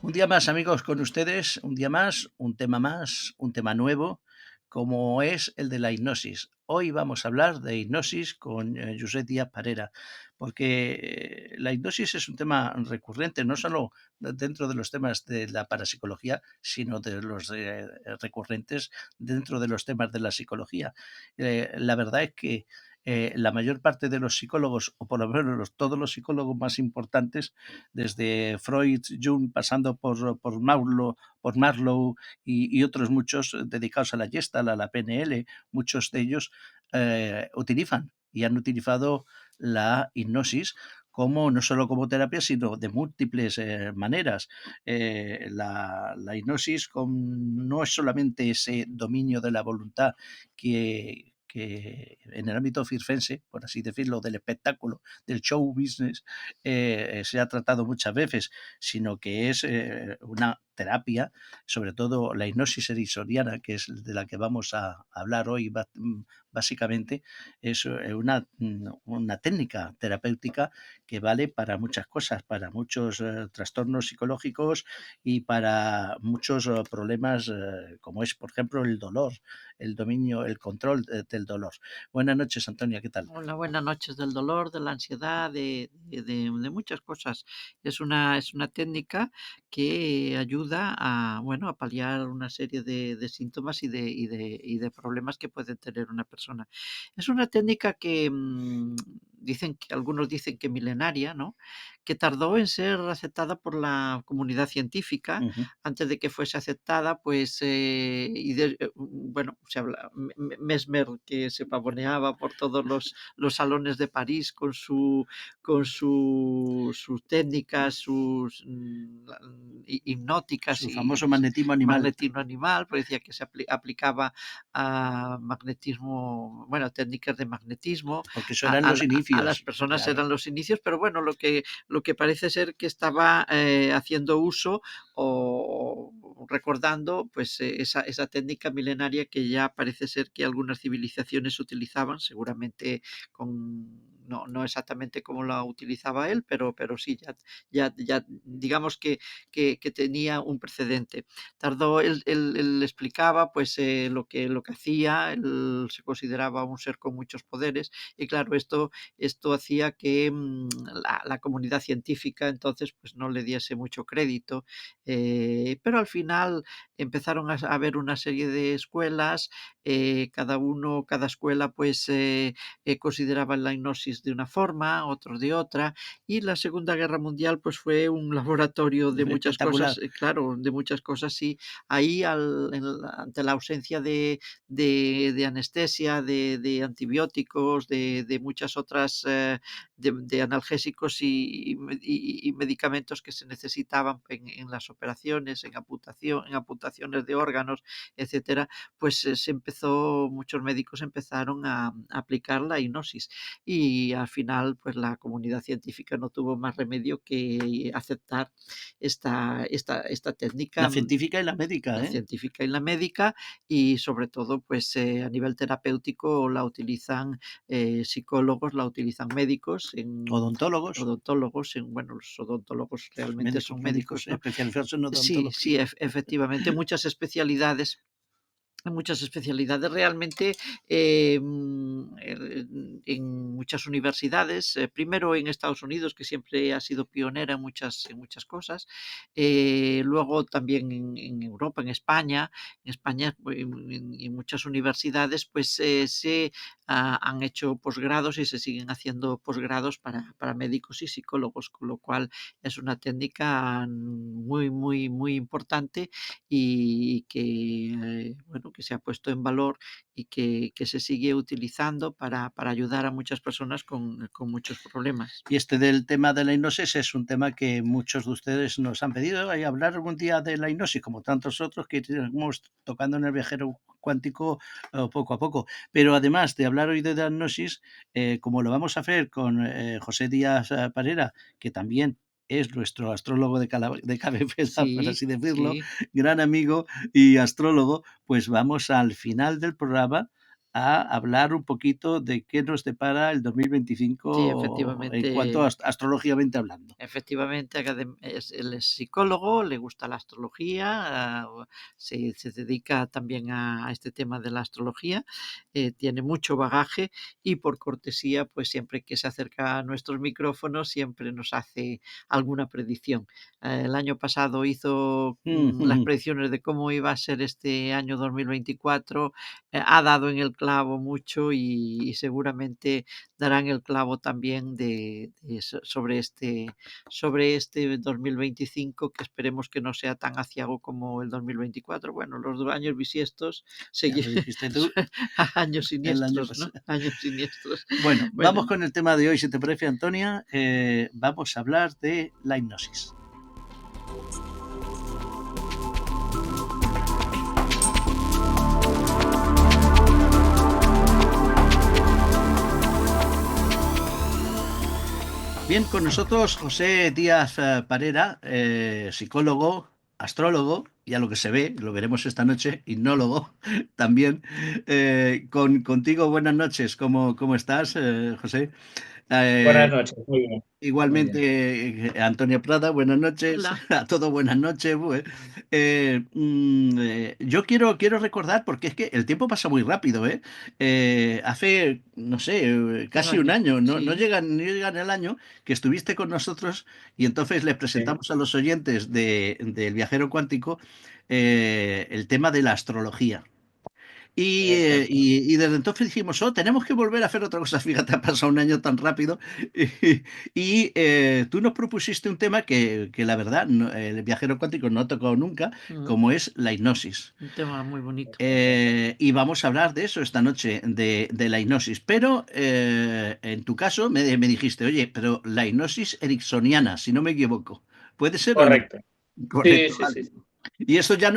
Un día más, amigos, con ustedes, un día más, un tema nuevo, como es el de la hipnosis. Hoy vamos a hablar de hipnosis con Josep Díaz Parera, porque la hipnosis es un tema recurrente, no solo dentro de los temas de la parapsicología, sino de los recurrentes dentro de los temas de la psicología. La verdad es que la mayor parte de los psicólogos, o por lo menos todos los psicólogos más importantes, desde Freud, Jung, pasando por Marlowe y otros muchos dedicados a la Gestalt, a la PNL, muchos de ellos utilizan y han utilizado la hipnosis como no solo como terapia, sino de múltiples maneras. La hipnosis no es solamente ese dominio de la voluntad que en el ámbito circense, por así decirlo, del espectáculo, del show business, se ha tratado muchas veces, sino que es una terapia, sobre todo la hipnosis ericksoniana, que es de la que vamos a hablar hoy básicamente, es una técnica terapéutica que vale para muchas cosas, para muchos trastornos psicológicos y para muchos problemas, como es, por ejemplo, el dolor, el dominio, el control del dolor. Buenas noches, Antonia, ¿qué tal? Hola, buenas noches. Del dolor, de la ansiedad, de muchas cosas. Es una técnica que ayuda a, bueno, a paliar una serie de síntomas y de problemas que puede tener una persona. Es una técnica que dicen que algunos dicen que milenaria, ¿no? Que tardó en ser aceptada por la comunidad científica. Ujú. Antes de que fuese aceptada, pues, bueno, se habla Mesmer, que se pavoneaba por todos los salones de París con sus técnicas, hipnóticas Su y famoso magnetismo animal, magnetismo animal, porque decía que se aplicaba a magnetismo, bueno, técnicas de magnetismo, porque eso a eran a los la a las inicios, personas claro. eran los inicios, pero bueno, lo que parece ser que estaba, haciendo uso o recordando, pues, esa técnica milenaria que ya parece ser que algunas civilizaciones utilizaban, seguramente no exactamente como la utilizaba él, pero sí, ya digamos que tenía un precedente. Tardó él explicaba, pues, lo que hacía, él se consideraba un ser con muchos poderes y claro, esto hacía que, la comunidad científica entonces, pues, no le diese mucho crédito, pero al final empezaron a haber una serie de escuelas, cada escuela, pues, consideraba la hipnosis de una forma, otros de otra, y la Segunda Guerra Mundial, pues, fue un laboratorio de muchas cosas, Espectacular. claro, de muchas cosas, y ahí ante la ausencia de anestesia, de antibióticos, de muchas otras, de analgésicos y medicamentos que se necesitaban en las operaciones, en amputaciones de órganos, etcétera, pues, muchos médicos empezaron a aplicar la hipnosis y al final, pues, la comunidad científica no tuvo más remedio que aceptar esta técnica, La científica y la la médica, ¿eh? científica y la médica, y sobre todo, pues, a nivel terapéutico la utilizan, psicólogos, la utilizan médicos, Odontólogos, bueno, los odontólogos los realmente médicos, son médicos médicos, ¿no? especializados en Sí, sí, odontología. efectivamente, muchas especialidades realmente, en muchas universidades, primero en Estados Unidos, que siempre ha sido pionera en muchas cosas, luego también en Europa, en España, en muchas universidades, pues, han hecho posgrados y se siguen haciendo posgrados para médicos y psicólogos, con lo cual es una técnica muy, muy, muy importante y que, bueno, que se ha puesto en valor y que se sigue utilizando para ayudar a muchas personas con muchos problemas. Y este del tema de la hipnosis es un tema que muchos de ustedes nos han pedido y hablar algún día de la hipnosis, como tantos otros que iremos tocando en el viajero cuántico poco a poco. Pero además de hablar hoy de la hipnosis, como lo vamos a hacer con José Díaz Parera, que también es nuestro astrólogo de cabecera, por Sí, así decirlo, sí. gran amigo y astrólogo, pues vamos al final del programa a hablar un poquito de qué nos depara el Sí, 2025 en cuanto a efectivamente. astrológicamente hablando. Efectivamente, él es psicólogo, le gusta la astrología, se dedica también a este tema de la astrología, tiene mucho bagaje y por cortesía, pues siempre que se acerca a nuestros micrófonos, siempre nos hace alguna predicción. El año pasado hizo las predicciones de cómo iba a ser este año 2024, ha dado en el clavo mucho y seguramente darán el clavo también sobre este 2025, que esperemos que no sea tan aciago como el 2024. Bueno, los 2 años bisiestos, Ya segui lo dijiste tú años el año siniestros, ¿no? pasado. Años siniestros. Bueno, Bueno, vamos con el tema de hoy, si te parece, Antonia. Vamos a hablar de la hipnosis. Bien, con nosotros José Díaz Parera, psicólogo, astrólogo, y a lo que se ve, lo veremos esta noche, hipnólogo también. Contigo, buenas noches, ¿cómo estás, José? Buenas Eh, noches, muy bien, muy bien. Igualmente, Antonio Prada, buenas noches. hola. A todos buenas noches. Yo quiero recordar, porque es que el tiempo pasa muy rápido, ¿eh? Hace, no sé, Un casi un año, año, sí. no llegan el año, que estuviste con nosotros y entonces le Sí, presentamos a los oyentes del Viajero Cuántico el tema de la astrología. exacto. Y desde entonces dijimos, oh, tenemos que volver a hacer otra cosa. Fíjate, ha pasado un año tan rápido. Tú nos propusiste un tema que la verdad, el viajero cuántico no ha tocado nunca, Mm, como es la hipnosis. un tema muy bonito. Y vamos a hablar de eso esta noche, de la hipnosis. Pero en tu caso me dijiste, oye, pero la hipnosis ericksoniana, si no me equivoco, ¿puede ser o no? Correcto. Sí, Correcto, sí, vale. sí, sí. Y eso ya Au-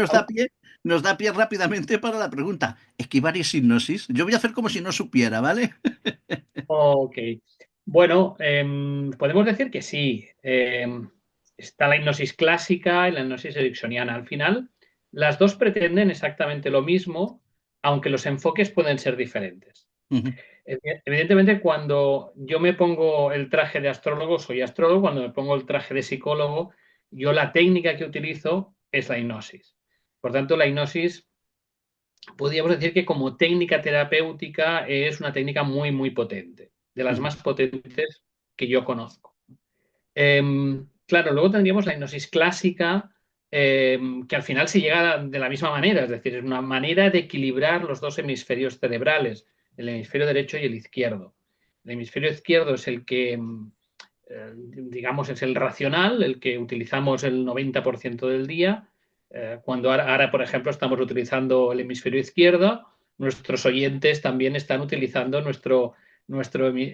nos da pie rápidamente para la pregunta. ¿Esquivar y hipnosis? Yo voy a hacer como si no supiera, ¿vale? Ok. Bueno, podemos decir que sí. Está la hipnosis clásica y la hipnosis ericksoniana. Al final, las dos pretenden exactamente lo mismo, aunque los enfoques pueden ser diferentes. Ujú, Evidentemente, cuando yo me pongo el traje de astrólogo, soy astrólogo, cuando me pongo el traje de psicólogo, yo la técnica que utilizo es la hipnosis. Por tanto, la hipnosis, podríamos decir que como técnica terapéutica es una técnica muy, muy potente, de las ujú, más potentes que yo conozco. Claro, luego tendríamos la hipnosis clásica, que al final se llega de la misma manera, es decir, es una manera de equilibrar los dos hemisferios cerebrales, el hemisferio derecho y el izquierdo. El hemisferio izquierdo es el que, digamos, es el racional, el que utilizamos el 90% del día. Cuando ahora, por ejemplo, estamos utilizando el hemisferio izquierdo, nuestros oyentes también están utilizando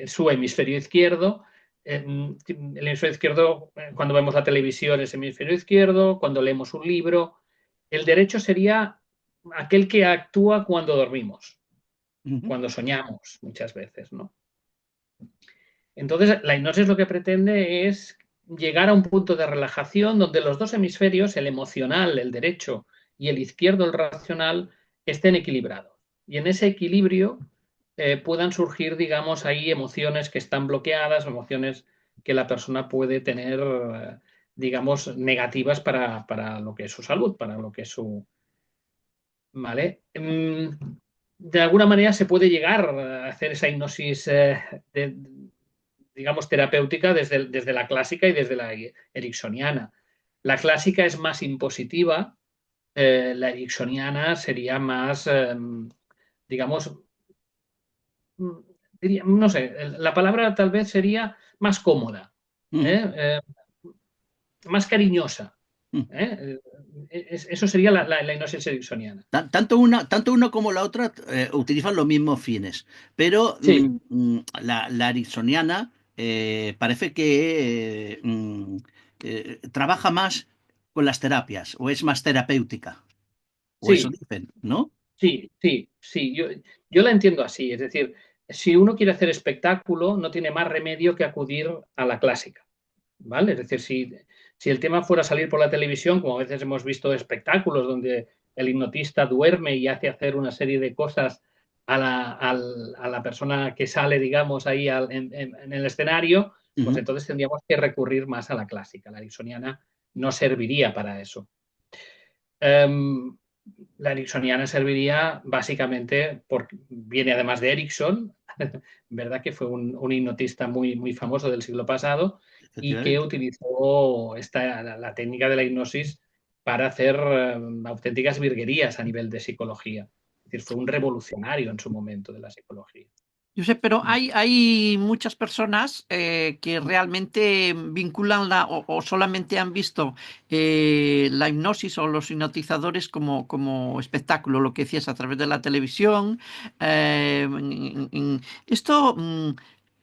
su hemisferio izquierdo. El hemisferio izquierdo, cuando vemos la televisión, es hemisferio izquierdo, cuando leemos un libro. El derecho sería aquel que actúa cuando dormimos, ujú, cuando soñamos muchas veces, ¿no? Entonces, la hipnosis lo que pretende es llegar a un punto de relajación donde los dos hemisferios, el emocional, el derecho, y el izquierdo, el racional, estén equilibrados. Y en ese equilibrio puedan surgir, digamos, ahí emociones que están bloqueadas, emociones que la persona puede tener, digamos, negativas para lo que es su salud, para lo que es su... ¿Vale? De alguna manera se puede llegar a hacer esa hipnosis de, digamos, terapéutica desde la clásica y desde la ericksoniana. La clásica es más impositiva, la ericksoniana sería más, digamos, no sé, la palabra tal vez sería más cómoda, ujú, ¿eh? Más cariñosa. ujú. ¿Eh? Eso sería la hipnosis ericksoniana. Tanto una como la otra utilizan los mismos fines, pero Sí, la ericksoniana parece que trabaja más con las terapias o es más terapéutica, o eso sí, dicen, ¿no? sí, sí, sí. Yo la entiendo así. Es decir, si uno quiere hacer espectáculo, no tiene más remedio que acudir a la clásica. ¿Vale? Es decir, si el tema fuera salir por la televisión, como a veces hemos visto espectáculos donde el hipnotista duerme y hace hacer una serie de cosas a la persona que sale, digamos, ahí en el escenario, pues Ujú. entonces tendríamos que recurrir más a la clásica. La ericksoniana no serviría para eso. Um, la ericksoniana serviría básicamente porque viene además de Ericsson, ¿verdad? Que fue un hipnotista muy famoso del siglo pasado y que Efectivamente. utilizó la técnica de la hipnosis para hacer auténticas virguerías a nivel de psicología. Es decir, fue un revolucionario en su momento de la psicología. Yo sé, pero hay muchas personas que realmente vinculan o solamente han visto la hipnosis o los hipnotizadores como espectáculo, lo que decías a través de la televisión. Esto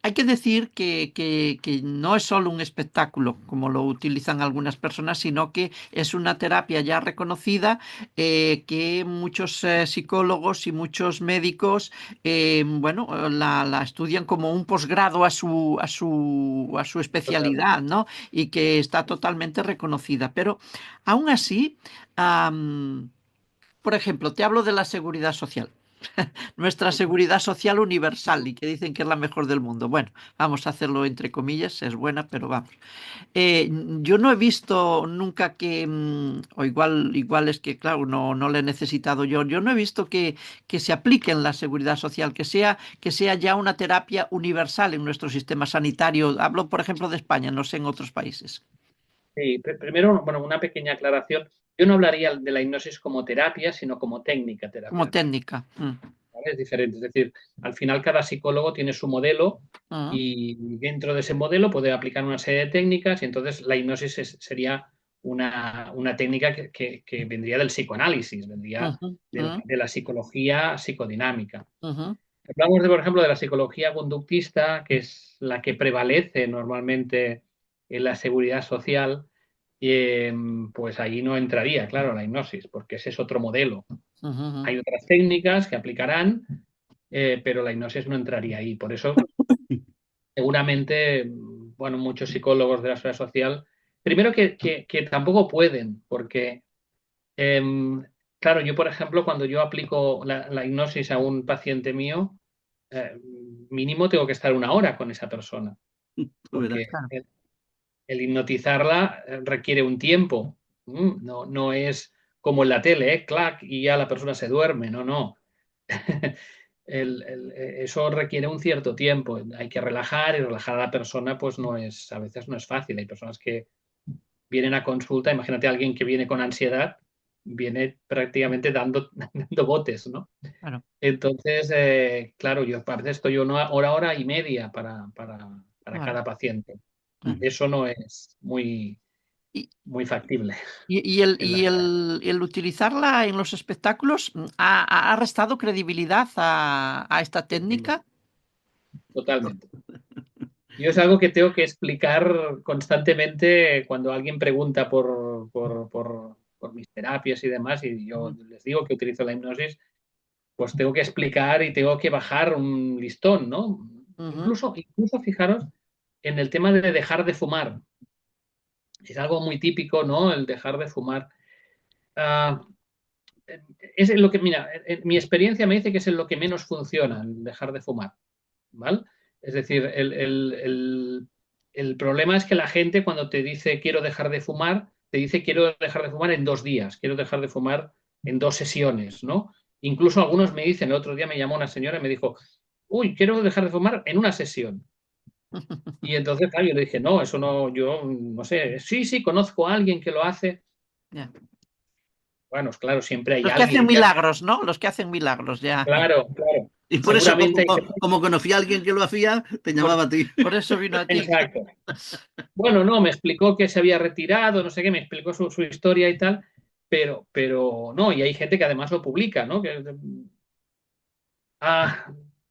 hay que decir que no es solo un espectáculo, como lo utilizan algunas personas, sino que es una terapia ya reconocida que muchos psicólogos y muchos médicos bueno, la estudian como un posgrado a su Total. especialidad, ¿no? Y que está totalmente reconocida. Pero aún así, am, por ejemplo, te hablo de la seguridad social. Nuestra seguridad social universal y que dicen que es la mejor del mundo. Bueno, vamos a hacerlo entre comillas, es buena, pero vamos. Yo no he visto nunca que, o igual es que, claro, no le he necesitado yo no he visto que se aplique en la seguridad social, que sea ya una terapia universal en nuestro sistema sanitario. Hablo, por ejemplo, de España, no sé en otros países. Sí, primero, bueno, una pequeña aclaración. Yo no hablaría de la hipnosis como terapia, sino como técnica Como terapéutica. técnica. ¿Vale? Es diferente. Es decir, al final cada psicólogo tiene su modelo Mm, y dentro de ese modelo puede aplicar una serie de técnicas y entonces la hipnosis sería una técnica que vendría del psicoanálisis, vendría ujú, de la psicología psicodinámica. ujú, Hablamos, por ejemplo, de la psicología conductista, que es la que prevalece normalmente en la seguridad social, pues ahí no entraría, claro, la hipnosis, porque ese es otro modelo. ujú, ujú. Hay otras técnicas que aplicarán, pero la hipnosis no entraría ahí. Por eso, seguramente, bueno, muchos psicólogos de la seguridad social, primero que tampoco pueden, porque, claro, yo, por ejemplo, cuando yo aplico la hipnosis a un paciente mío, eh, mínimo tengo que estar una hora con esa persona, Tú verás. porque Claro, el hipnotizarla requiere un tiempo. No es como en la tele, clac, y ya la persona se duerme. No, no. Eso requiere un cierto tiempo. Hay que relajar y relajar a la persona, pues a veces no es fácil. Hay personas que vienen a consulta, imagínate a alguien que viene con ansiedad, viene prácticamente dando botes, ¿no? claro, Entonces, claro, yo a veces estoy una hora y media para claro, cada paciente. Mm. Eso no es claro. muy factible Y el, en la y el, el utilizarla en los espectáculos ha restado credibilidad a esta técnica. totalmente. Yo es algo que tengo que explicar constantemente cuando alguien pregunta por mis terapias y demás, y yo Ujú, les digo que utilizo la hipnosis, pues tengo que explicar y tengo que bajar un listón, ¿no? ujú, Incluso fijaros en el tema de dejar de fumar. Es algo muy típico, ¿no? El dejar de fumar. Ah, es lo que, mira, en mi experiencia me dice que es en lo que menos funciona, el dejar de fumar, ¿vale? Es decir, el problema es que la gente cuando te dice quiero dejar de fumar, te dice quiero dejar de fumar en 2 días, quiero dejar de fumar en 2 sesiones, ¿no? Incluso algunos me dicen, el otro día me llamó una señora y me dijo, uy, quiero dejar de fumar en una sesión. Y entonces, claro, yo le dije, no, eso no, yo no sé, sí, conozco a alguien que lo hace. ya. Bueno, claro, siempre hay Los que hacen alguien que hace. milagros, ¿no? Los que hacen milagros, ya. Claro, claro. Y por eso, Seguramente como, hay gente. como conocía a alguien que lo hacía, te por- llamaba a ti. Por eso vino a ti. Exacto. Bueno, no, me explicó que se había retirado, no sé qué, me explicó su historia y tal, pero no, y hay gente que además lo publica, ¿no? Ah,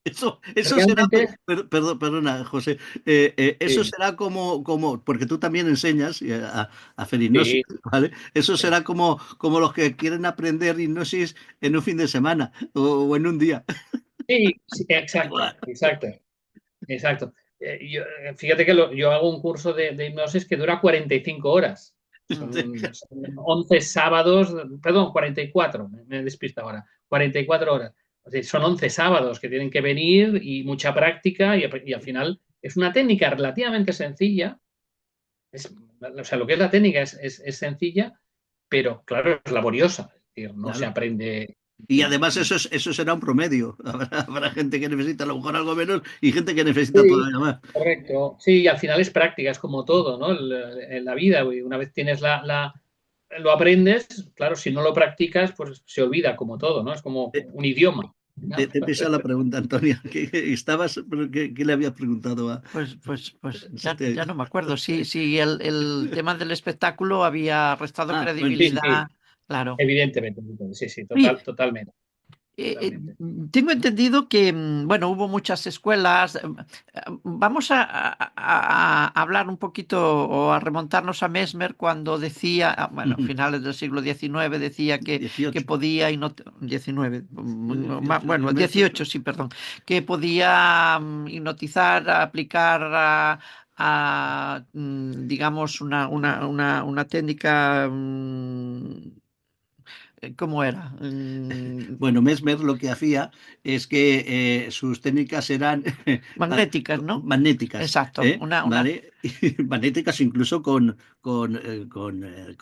Eso será, realmente, perdona, José, eso sí, será como, porque tú también enseñas a hacer hipnosis, sí, ¿vale? Eso sí, será como los que quieren aprender hipnosis en un fin de semana o en un día. sí, sí, exacto, Igual. exacto, exacto. Fíjate que yo hago un curso de hipnosis que dura 45 horas. Mm, Son 11 sábados, perdón, 44, me despista ahora, 44 horas. Son 11 sábados que tienen que venir y mucha práctica y al final es una técnica relativamente sencilla. O sea, lo que es la técnica es sencilla, pero claro, es laboriosa. Es decir, no se Claro. aprende. En Y fin. además eso será un promedio. Habrá gente que necesita a lo mejor algo menos y gente que necesita Sí, todavía más. correcto. Sí, y al final es práctica, es como todo, ¿no? En la vida, una vez tienes lo aprendes, claro, si no lo practicas, pues se olvida como todo, ¿no? Es como Te, un idioma. te he pisado la pregunta, Antonio. ¿Qué le habías preguntado a... Pues ya Este- no me acuerdo. Si el tema del espectáculo había restado Ah, bueno, Sí, sí, credibilidad, claro. evidentemente. Sí, sí, Oye, totalmente, Eh, eh, totalmente. tengo entendido que, bueno, hubo muchas escuelas. Vamos a hablar un poquito o a remontarnos a Mesmer cuando decía, bueno, finales del siglo XIX decía que 18. podía, y no, 19, Fue 18 bueno, realmente. 18, sí, perdón, que podía hipnotizar, aplicar digamos, una técnica. ¿Cómo era? Bueno, Mesmer lo que hacía es que sus técnicas eran Magnéticas, ¿no? magnéticas, Exacto, ¿vale? Y magnéticas incluso con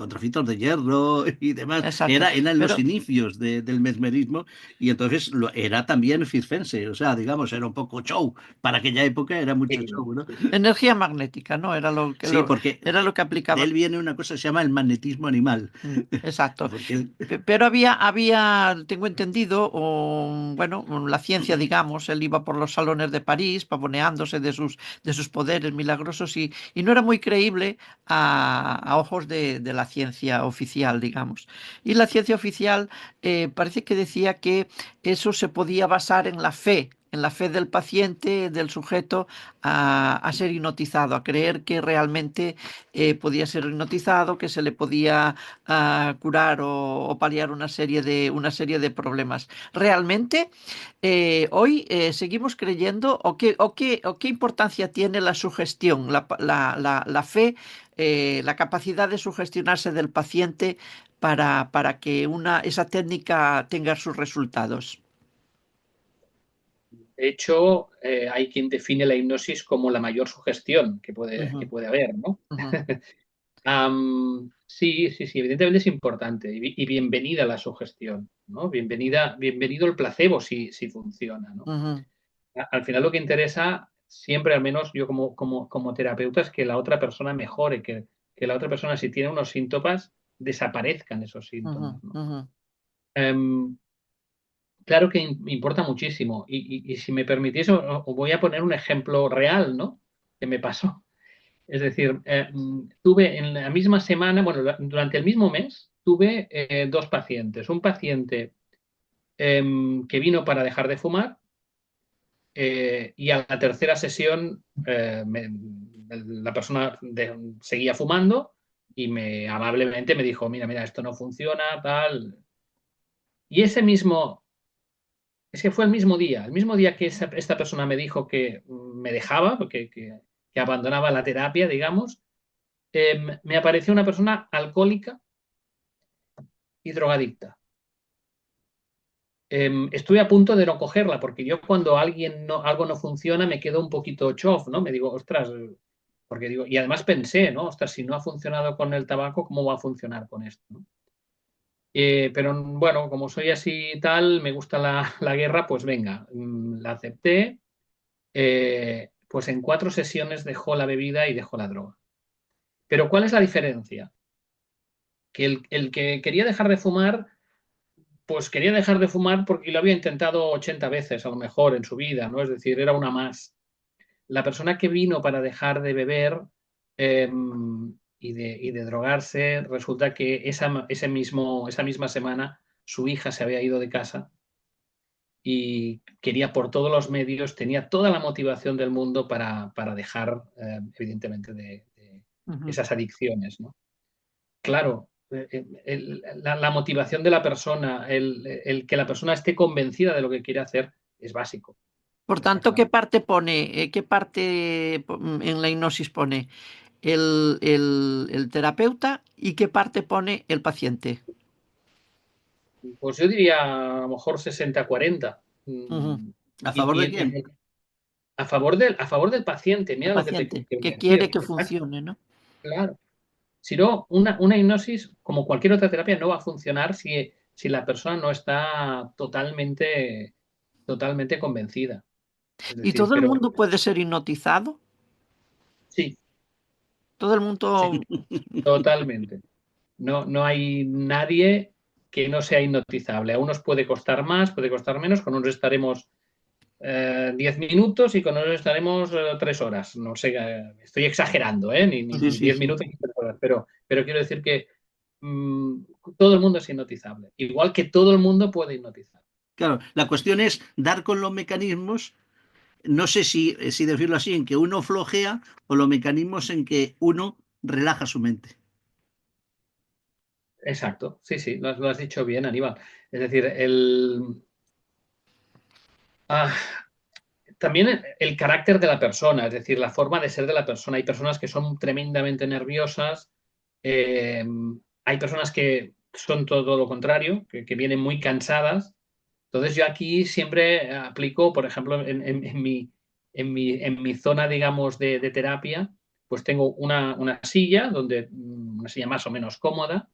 trocitos de hierro y demás. exacto. Eran los Pero inicios del mesmerismo y entonces era también circense, o sea, digamos, era un poco show. Para aquella época era mucho Sí, show, ¿no? sí. energía magnética, ¿no? Era lo que Sí, porque era lo que de aplicaba. él viene una cosa que se llama el magnetismo animal. Exacto. Porque él- Pero tengo entendido, bueno, la ciencia, digamos, él iba por los salones de París pavoneándose de sus poderes milagrosos y no era muy creíble a ojos de la ciencia oficial, digamos. Y la ciencia oficial parece que decía que eso se podía basar en la fe del paciente, del sujeto, a ser hipnotizado, a creer que realmente podía ser hipnotizado, que se le podía curar o paliar una serie de problemas. Realmente, hoy seguimos creyendo o qué importancia tiene la sugestión, la fe, la capacidad de sugestionarse del paciente para que esa técnica tenga sus resultados. De hecho, hay quien define la hipnosis como la mayor sugestión que Ujú, puede haber, ¿no? ujú, Sí, sí, sí, evidentemente es importante y bienvenida la sugestión, ¿no? Bienvenido el placebo si funciona, ¿no? ujú, Al final lo que interesa siempre, al menos yo como terapeuta, es que la otra persona mejore, que la otra persona, si tiene unos síntomas, desaparezcan esos ujú, síntomas, ¿no? ujú. Em, claro que importa muchísimo y si me permitís, os voy a poner un ejemplo real, ¿no? Que me pasó. Es decir, tuve en la misma semana, bueno, durante el mismo mes, tuve dos pacientes. Un paciente que vino para dejar de fumar y a la tercera sesión la persona seguía fumando y amablemente me dijo, mira, mira, esto no funciona, tal. Y es que fue el mismo día que esta persona me dijo que me dejaba, que abandonaba la terapia, digamos, me apareció una persona alcohólica y drogadicta. Estuve a punto de no cogerla, porque yo cuando algo no funciona me quedo un poquito chof, ¿no? Me digo, ostras, porque digo, y además pensé, ¿no? Ostras, si no ha funcionado con el tabaco, ¿cómo va a funcionar con esto? ¿No? Pero bueno, como soy así y tal, me gusta la guerra, pues venga, la acepté. Pues en 4 sesiones dejó la bebida y dejó la droga. Pero ¿cuál es la diferencia? Que el que quería dejar de fumar pues quería dejar de fumar porque lo había intentado 80 veces a lo mejor en su vida, ¿no? Es decir, era una más. La persona que vino para dejar de beber eh, y de drogarse, resulta que esa misma semana su hija se había ido de casa y quería por todos los medios, tenía toda la motivación del mundo para dejar, evidentemente, de Ujú. esas adicciones, ¿no? Claro, la motivación de la persona, el que la persona esté convencida de lo que quiere hacer es básico, Por está tanto, ¿qué claro. parte pone, en la hipnosis pone el terapeuta y qué parte pone el paciente? Pues yo diría a lo mejor 60-40. Ujú. Mm, ¿A favor de y quién? a favor del paciente, El mira lo que te paciente, voy que a quiere decir. que Exacto, funcione, ¿no? claro. Si no, una hipnosis, como cualquier otra terapia, no va a funcionar si la persona no está totalmente convencida. Es ¿Y decir, todo el pero mundo puede ser hipnotizado? sí, Todo el sí, mundo... totalmente. No hay nadie que no sea hipnotizable. A unos puede costar más, puede costar menos, con unos estaremos 10 minutos y con otros estaremos 3 horas. No sé, estoy exagerando, ¿eh? Sí, Ni sí, 10 sí. minutos ni 3 horas, pero quiero decir que mm, todo el mundo es hipnotizable, igual que todo el mundo puede hipnotizar. Claro, la cuestión es dar con los mecanismos, no sé si decirlo así, en que uno flojea o los mecanismos en que uno relaja su mente. Exacto, sí, sí, lo has dicho bien, Aníbal. Es decir, ah, también el carácter de la persona, es decir, la forma de ser de la persona. Hay personas que son tremendamente nerviosas, eh, hay personas que son todo lo contrario, que vienen muy cansadas. Entonces yo aquí siempre aplico, por ejemplo, en mi zona, digamos, de terapia, pues tengo una silla, una silla más o menos cómoda,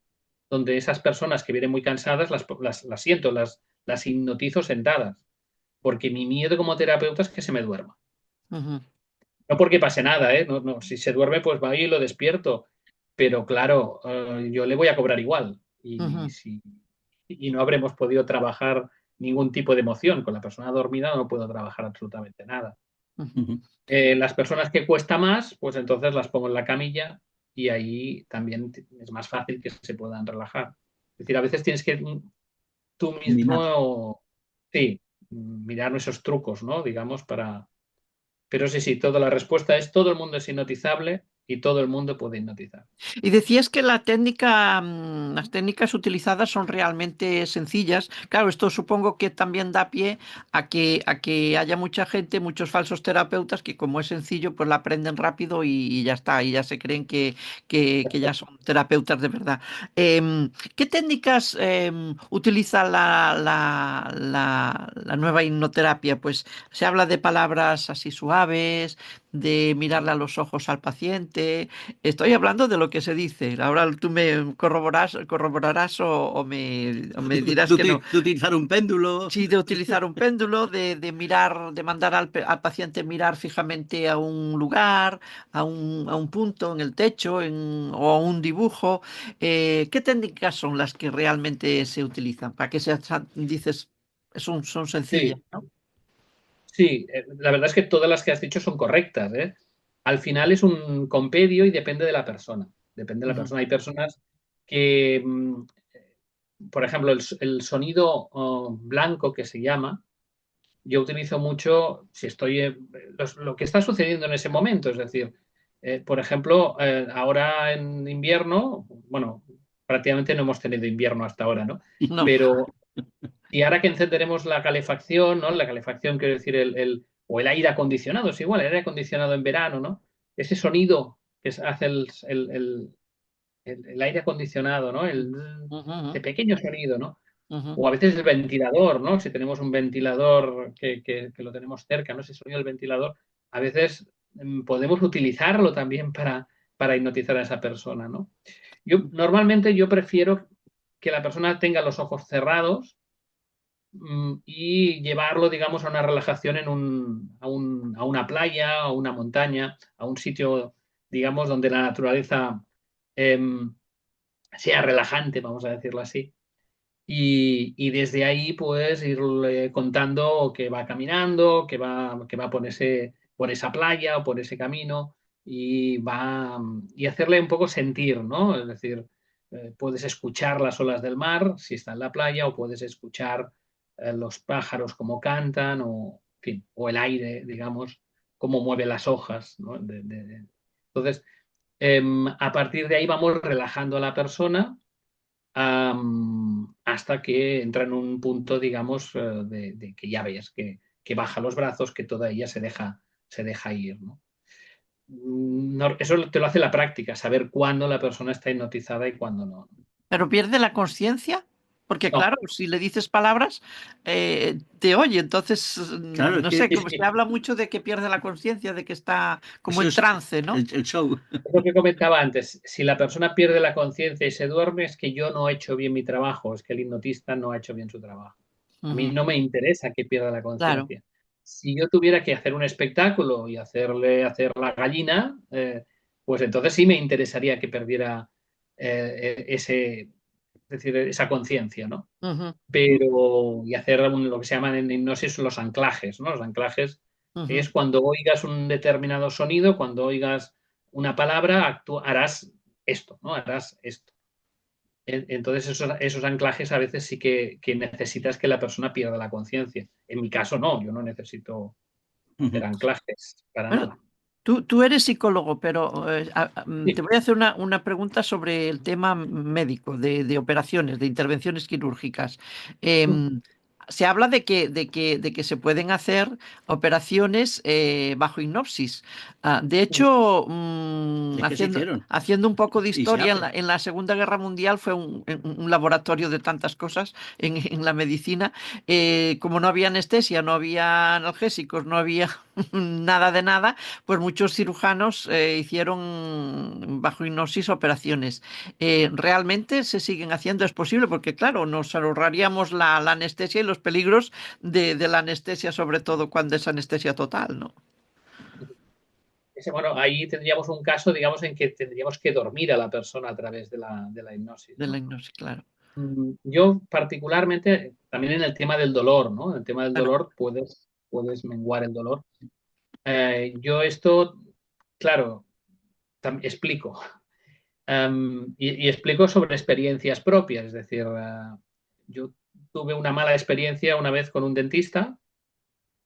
donde esas personas que vienen muy cansadas las siento, las hipnotizo sentadas, porque mi miedo como terapeuta es que se me duerma. Ujú, No porque pase nada, ¿eh? No, no, si se duerme, pues va y lo despierto. Pero claro, yo le voy a cobrar igual. ujú, Y no habremos podido trabajar ningún tipo de emoción. Con la persona dormida no puedo trabajar absolutamente nada. ujú. Ujú. Las personas que cuesta más, pues entonces las pongo en la camilla y ahí también es más fácil que se puedan relajar. Es decir, a veces tienes que tú Dominar. mismo, sí, mirar esos trucos, ¿no? Digamos, para, pero sí, sí, toda la respuesta es todo el mundo es hipnotizable y todo el mundo puede hipnotizar. Y decías que la técnica, las técnicas utilizadas son realmente sencillas. Claro, esto supongo que también da pie a que haya mucha gente, muchos falsos terapeutas que como es sencillo, pues la aprenden rápido y ya está, y ya se creen que ya son terapeutas de verdad. ¿Qué técnicas utiliza la nueva hipnoterapia? Pues se habla de palabras así suaves, de mirarle a los ojos al paciente. Estoy hablando de lo que se dice. Ahora tú me corroborarás o me dirás que no. De utilizar un péndulo. Sí, de utilizar un péndulo, de mirar, de mandar al paciente mirar fijamente a un lugar, a un punto en el techo o a un dibujo. ¿Qué técnicas son las que realmente se utilizan? Para que dices, son sencillas, Sí, ¿no? sí, la verdad es que todas las que has dicho son correctas, ¿eh? Al final es un compendio y depende de la persona. Depende de la Ujú. persona. Hay personas que, por ejemplo, el sonido blanco que se llama, yo utilizo mucho si estoy lo que está sucediendo en ese momento. Es decir, por ejemplo, ahora en invierno, bueno, prácticamente no hemos tenido invierno hasta ahora, ¿no? No. Pero y ahora que encenderemos la calefacción, ¿no? La calefacción quiere decir o el aire acondicionado, es igual, el aire acondicionado en verano, ¿no? Ese sonido que hace el aire acondicionado, ¿no? Ujú, ujú, Ese pequeño sonido, ¿no? ujú, O a veces el ventilador, ¿no? Si tenemos un ventilador que lo tenemos cerca, ¿no? Ese sonido del ventilador, a veces podemos utilizarlo también para hipnotizar a esa persona, ¿no? Normalmente yo prefiero que la persona tenga los ojos cerrados y llevarlo, digamos, a una relajación a una playa, a una montaña, a un sitio, digamos, donde la naturaleza em, sea relajante, vamos a decirlo así. Y desde ahí, pues, irle contando que va caminando, que va por esa playa o por ese camino y hacerle un poco sentir, ¿no? Es decir, puedes escuchar las olas del mar si está en la playa o puedes escuchar los pájaros como cantan o, en fin, o el aire, digamos, cómo mueve las hojas, ¿no? Entonces, a partir de ahí vamos relajando a la persona hasta que entra en un punto, digamos, de que ya ves que baja los brazos, que toda ella se deja ir, ¿no? Eso te lo hace la práctica, saber cuándo la persona está hipnotizada y cuándo no. ¿Pero pierde la conciencia? Porque No, claro, si le dices palabras, te oye. Entonces, Claro, es no que sé, sí, como se sí. habla mucho de que pierde la conciencia, de que está como eso en es trance, ¿no? el show. Es lo que comentaba antes. Si la persona pierde la conciencia y se duerme, es que yo no he hecho bien mi trabajo, es que el hipnotista no ha hecho bien su trabajo. A mí Ujú. no me interesa que pierda la Claro. conciencia. Si yo tuviera que hacer un espectáculo y hacerle hacer la gallina, pues entonces sí me interesaría que perdiera ese, es decir, esa conciencia, ¿no? Ujú, Pero, y hacer lo que se llaman en hipnosis los anclajes, ¿no? Los anclajes ujú, es cuando oigas un determinado sonido, cuando oigas una palabra, harás esto, ¿no? Harás esto. Entonces, esos anclajes a veces sí que necesitas que la persona pierda la conciencia. En mi caso, no, yo no necesito hacer Ujú. anclajes para Bueno, nada. tú eres psicólogo, pero te Sí. voy a hacer una pregunta sobre el tema médico, de operaciones, de intervenciones quirúrgicas. Em, Se habla de que se pueden hacer operaciones bajo hipnosis. De hecho, Es que se haciendo, hicieron haciendo un poco de y se historia, en la, hacen. en la Segunda Guerra Mundial fue un laboratorio de tantas cosas en la medicina. Como no había anestesia, no había analgésicos, no había nada de nada, pues muchos cirujanos hicieron bajo hipnosis operaciones. ¿Realmente se siguen haciendo? ¿Es posible? Porque claro, nos ahorraríamos la anestesia y los peligros de la anestesia, sobre todo cuando es anestesia total, ¿no? Bueno, ahí tendríamos un caso, digamos, en que tendríamos que dormir a la persona a través de la hipnosis, De la ¿no? hipnosis, claro. Yo particularmente, también en el tema del dolor, ¿no? En el tema del Claro. dolor puedes menguar el dolor. Yo esto, claro, explico. Y explico sobre experiencias propias. Es decir, yo tuve una mala experiencia una vez con un dentista,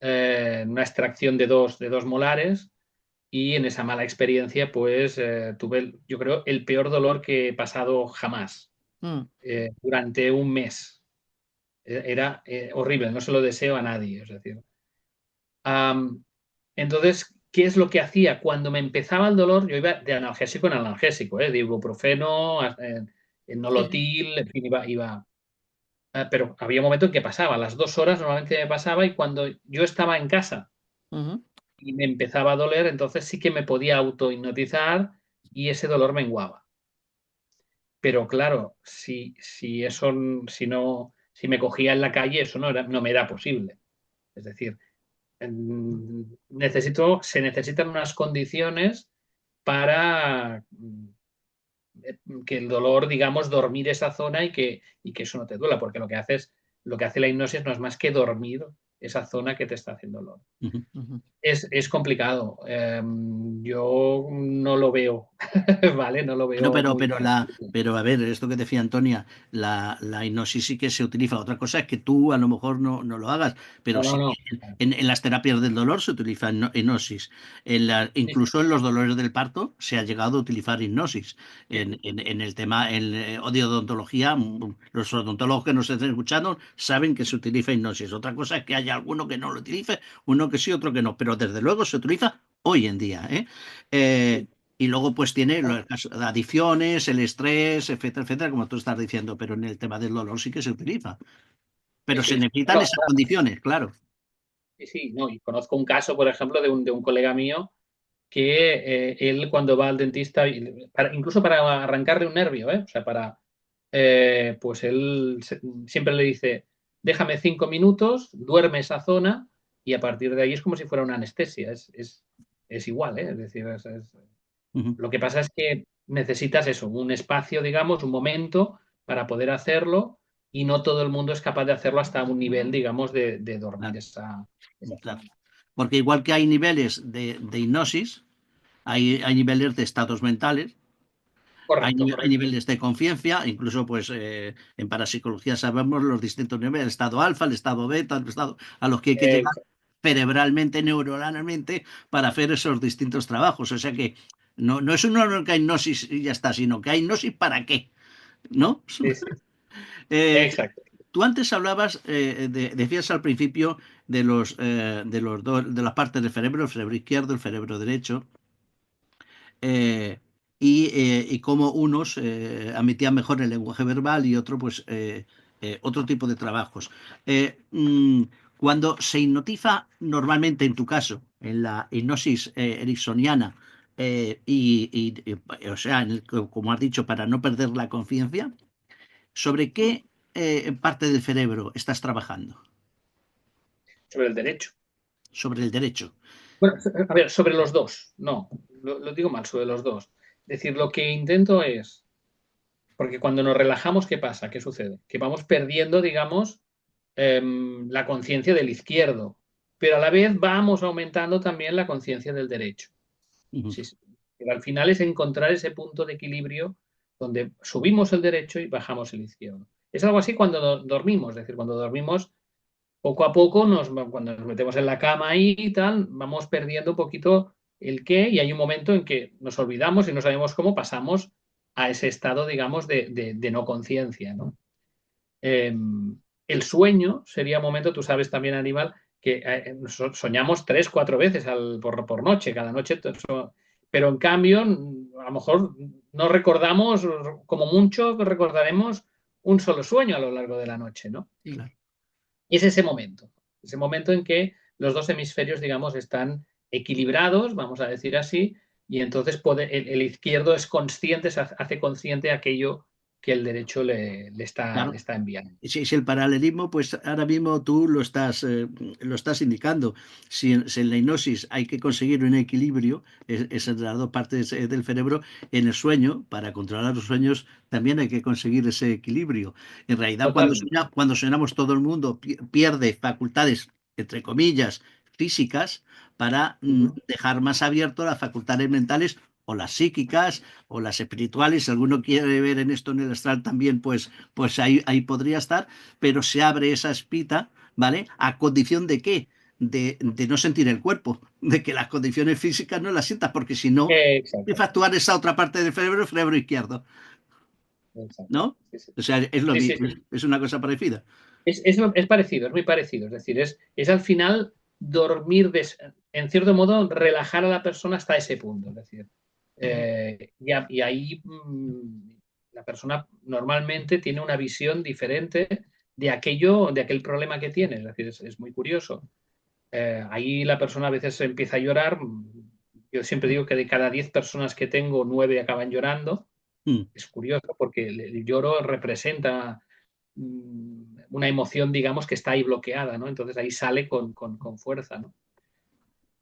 una extracción de dos molares, y en esa mala experiencia, pues tuve, yo creo, el peor dolor que he pasado jamás, Mm, durante un mes. Era horrible, no se lo deseo a nadie. Es decir, Am, entonces, ¿qué es lo que hacía? Cuando me empezaba el dolor, yo iba de analgésico en analgésico, de ibuprofeno, sí, sí. nolotil, en fin, iba. Pero había un momento en que pasaba, a las 2 horas normalmente me pasaba, y cuando yo estaba en casa Ujú, y me empezaba a doler, entonces sí que me podía autohipnotizar y ese dolor menguaba. Pero claro, si eso, si no, si me cogía en la calle, eso no me era posible. Es decir, se necesitan unas condiciones para que el dolor, digamos, dormir esa zona y que eso no te duela, porque lo que hace la hipnosis no es más que dormir esa zona que te está haciendo dolor. Ujú. ujú. Es complicado. Yo no lo veo, ¿vale? No lo Bueno, veo muy... pero a ver, esto que decía Antonia, la hipnosis sí que se utiliza. Otra cosa es que tú a lo mejor no lo hagas, pero No, no, sí no. que en las terapias del dolor se utiliza hipnosis. Sí, sí. Incluso en los dolores del parto se ha llegado a utilizar hipnosis. En el tema de odontología, los odontólogos que nos estén escuchando saben que se utiliza hipnosis. Otra cosa es que haya alguno que no lo utilice, uno que sí, otro que no, pero desde luego se utiliza hoy en día, ¿eh? Eh, y luego pues tiene las adicciones, el estrés, etcétera, etcétera, como tú estás diciendo, pero en el tema del dolor sí que se utiliza. Sí, Pero se sí. necesitan Bueno, esas condiciones, claro. sí, sí, no, y conozco un caso, por ejemplo, de un colega mío que él cuando va al dentista, incluso para arrancarle un nervio, o sea, pues él siempre le dice, déjame 5 minutos, duerme esa zona y a partir de ahí es como si fuera una anestesia, es igual, ¿eh? Es decir, Ujú. lo que pasa es que necesitas eso, un espacio, digamos, un momento para poder hacerlo y no todo el mundo es capaz de hacerlo hasta un nivel, digamos, de dormir Claro, esa claro. zona. Porque igual que hay niveles de hipnosis, hay niveles de estados mentales. Correcto, Hay correcto. niveles de conciencia, incluso pues en parapsicología sabemos los distintos niveles, el estado alfa, el estado beta, el estado a los que hay que llegar cerebralmente, neuronalmente, para hacer esos distintos trabajos. O sea que no es una única hipnosis y ya está, sino que hay hipnosis para qué, ¿no? Sí, sí, Eh, exacto. Tú antes hablabas, decías al principio de las partes del cerebro, el cerebro izquierdo, el cerebro derecho, eh, y cómo unos admitían mejor el lenguaje verbal y otro pues otro tipo de trabajos. Cuando se hipnotiza, normalmente en tu caso, en la hipnosis ericksoniana, o sea, como has dicho, para no perder la conciencia, ¿sobre qué parte del cerebro estás trabajando? Sobre el derecho. Sobre el derecho. Bueno, a ver, sobre los dos. No, lo digo mal, sobre los dos. Es decir, lo que intento es, porque cuando nos relajamos, ¿qué pasa? ¿Qué sucede? Que vamos perdiendo, digamos, la conciencia del izquierdo, pero a la vez vamos aumentando también la conciencia del derecho. Ujú. Sí, sí. Pero al final es encontrar ese punto de equilibrio donde subimos el derecho y bajamos el izquierdo. Es algo así cuando dormimos, es decir, cuando dormimos poco a poco, cuando nos metemos en la cama ahí y tal, vamos perdiendo un poquito el qué y hay un momento en que nos olvidamos y no sabemos cómo pasamos a ese estado, digamos, de no conciencia, ¿no? Eh, el sueño sería un momento, tú sabes también, Aníbal, que soñamos 3, 4 veces por noche, cada noche, pero en cambio, a lo mejor no recordamos, como mucho, recordaremos un solo sueño a lo largo de la noche, ¿no? Sí. Claro. Y es ese momento en que los dos hemisferios, digamos, están equilibrados, vamos a decir así, y entonces el izquierdo es consciente, se hace consciente de aquello que el derecho le Claro. está enviando. Si el paralelismo, pues ahora mismo tú lo estás indicando. Si en la hipnosis hay que conseguir un equilibrio, es entre las dos partes del cerebro, en el sueño, para controlar los sueños, también hay que conseguir ese equilibrio. En realidad, Totalmente. cuando soñamos, todo el mundo pierde facultades, entre comillas, físicas, para Ujú. dejar más abierto las facultades mentales o las psíquicas o las espirituales. Si alguno quiere ver en esto en el astral también, pues ahí podría estar, pero se abre esa espita, ¿vale? ¿A condición de qué? De no sentir el cuerpo, de que las condiciones físicas no las sientas, porque si no, empieza a Exactamente. actuar esa otra parte del cerebro, el cerebro izquierdo, Exacto. ¿no? Sí, sí. O sea, es lo Sí, sí, mismo, sí. es una cosa parecida. Es parecido, es muy parecido. Es decir, es al final dormir, en cierto modo, relajar a la persona hasta ese punto. Es decir, y ahí la persona normalmente tiene una visión diferente de aquel problema que tiene. Es decir, es muy curioso. Ahí la persona a veces empieza a llorar. Yo siempre digo que de cada 10 personas que tengo, 9 acaban llorando. Mm. Es curioso porque el lloro representa una emoción, digamos, que está ahí bloqueada, ¿no? Entonces ahí sale con fuerza, ¿no?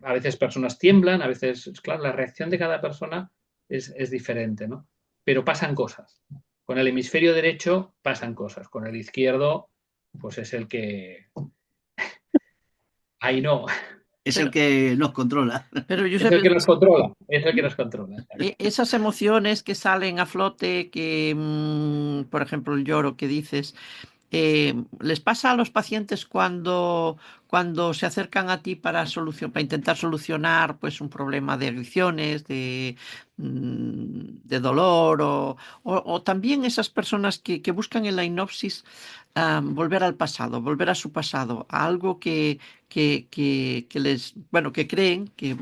A veces personas tiemblan, a veces, claro, la reacción de cada persona es diferente, ¿no? Pero pasan cosas. Con el hemisferio derecho pasan cosas, con el izquierdo, pues es el que... Ahí no, Es el Pero, que nos controla. pero es Josep, el que nos controla, es el que nos controla. esas emociones que salen a flote, que, por ejemplo, el lloro que dices, ¿les pasa a los pacientes cuando se acercan a ti para intentar solucionar pues, un problema de adicciones, de dolor, o también esas personas que buscan en la hipnosis volver al pasado, volver a su pasado, a algo que les, bueno, que creen que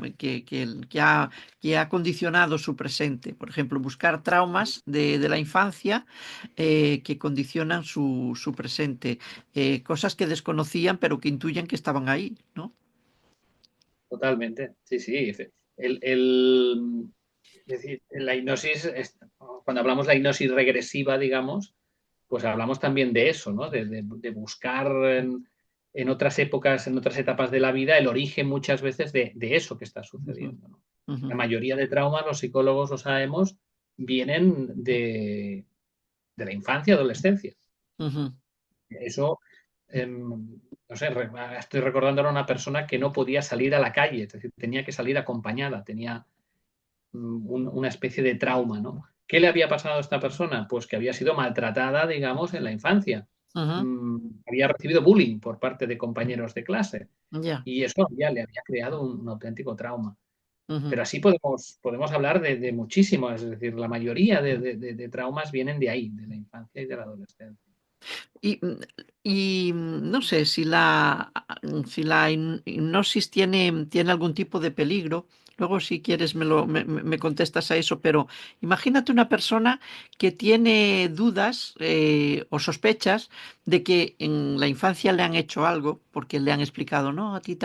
ha condicionado su presente? Por ejemplo, buscar traumas de la infancia que condicionan su presente, cosas que desconocían pero que intuyen que estaban ahí, ¿no? Totalmente, sí, sí. Es decir, la hipnosis, cuando hablamos de la hipnosis regresiva, digamos, pues hablamos también de eso, ¿no? De buscar en otras épocas, en otras etapas de la vida, el origen muchas veces de eso que está Ujú, sucediendo, ¿no? ujú, La mayoría de traumas, los psicólogos lo sabemos, vienen de la infancia, adolescencia. ujú, Eso, no sé, estoy recordando ahora una persona que no podía salir a la calle, es decir, tenía que salir acompañada, tenía una especie de trauma, ¿no? ¿Qué le había pasado a esta persona? Pues que había sido maltratada, digamos, en la infancia. ujú. Había recibido bullying por parte de compañeros de clase Ya. y eso ya le había creado un auténtico trauma. Ujú. Pero así podemos hablar de muchísimo, es decir, la mayoría de traumas vienen de ahí, de la infancia y de la adolescencia. Y Y no sé si la hipnosis tiene algún tipo de peligro. Luego, si quieres, me contestas a eso, pero imagínate una persona que tiene dudas o sospechas de que en la infancia le han hecho algo, porque le han explicado, no, a ti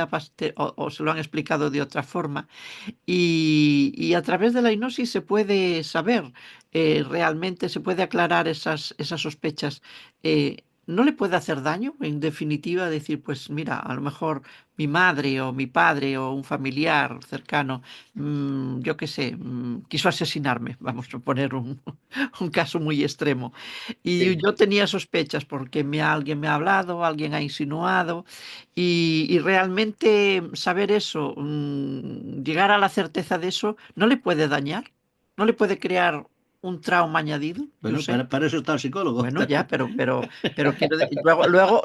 o se lo han explicado de otra forma. Y a través de la hipnosis se puede saber, realmente se puede aclarar esas sospechas. ¿No le puede hacer daño? En definitiva, decir, pues mira, a lo mejor mi madre o mi padre o un familiar cercano, yo qué sé, quiso asesinarme, vamos a poner un caso muy extremo. Y Sí. yo tenía sospechas porque alguien me ha hablado, alguien ha insinuado, y realmente saber eso, llegar a la certeza de eso, no le puede dañar, no le puede crear un trauma añadido, yo Bueno, sé. para eso está el psicólogo. Bueno, ya, pero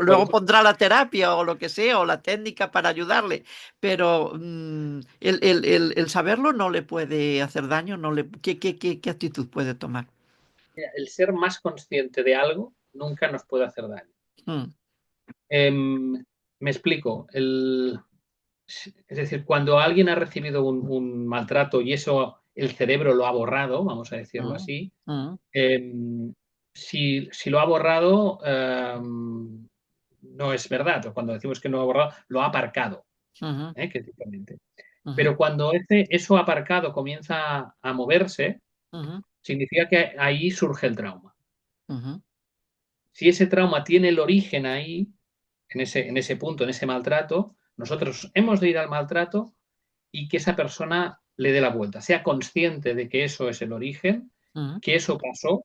luego pondrá la terapia o lo que sea, o la técnica para ayudarle. Pero el saberlo no le puede hacer daño, ¿qué actitud puede tomar? Mira, el ser más consciente de algo nunca nos puede hacer daño. Mm, Em, Me explico. Es decir, cuando alguien ha recibido un maltrato y eso el cerebro lo ha borrado, vamos a decirlo mm, así, mm, si lo ha borrado, no es verdad. O cuando decimos que no lo ha borrado, lo ha aparcado, ujú, que es diferente. ujú, Pero cuando eso aparcado comienza a moverse, ujú, significa que ahí surge el trauma. ujú, Si ese trauma tiene el origen ahí, en ese punto, en ese maltrato, nosotros hemos de ir al maltrato y que esa persona le dé la vuelta, sea consciente de que eso es el origen, ujú, que eso pasó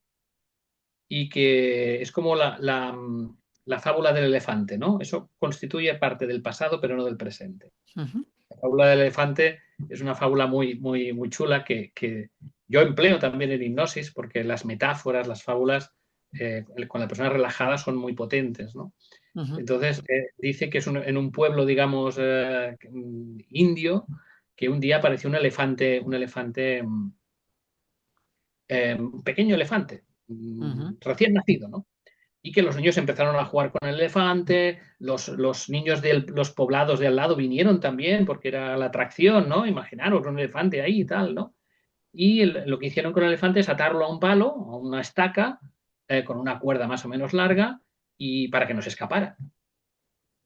y que es como la fábula del elefante, ¿no? Eso constituye parte del pasado, pero no del presente. ujú, La fábula del elefante es una fábula muy, muy, muy chula que yo empleo también en hipnosis porque las metáforas, las fábulas con la persona relajada son muy potentes, ¿no? ujú, Entonces, dice que es en un pueblo, digamos, indio, que un día apareció un elefante, un pequeño elefante, ujú, recién nacido, ¿no? Y que los niños empezaron a jugar con el elefante, los niños de los poblados de al lado vinieron también, porque era la atracción, ¿no? Imaginaros un elefante ahí y tal, ¿no? Y lo que hicieron con el elefante es atarlo a un palo, a una estaca, con una cuerda más o menos larga, y para que no se escapara.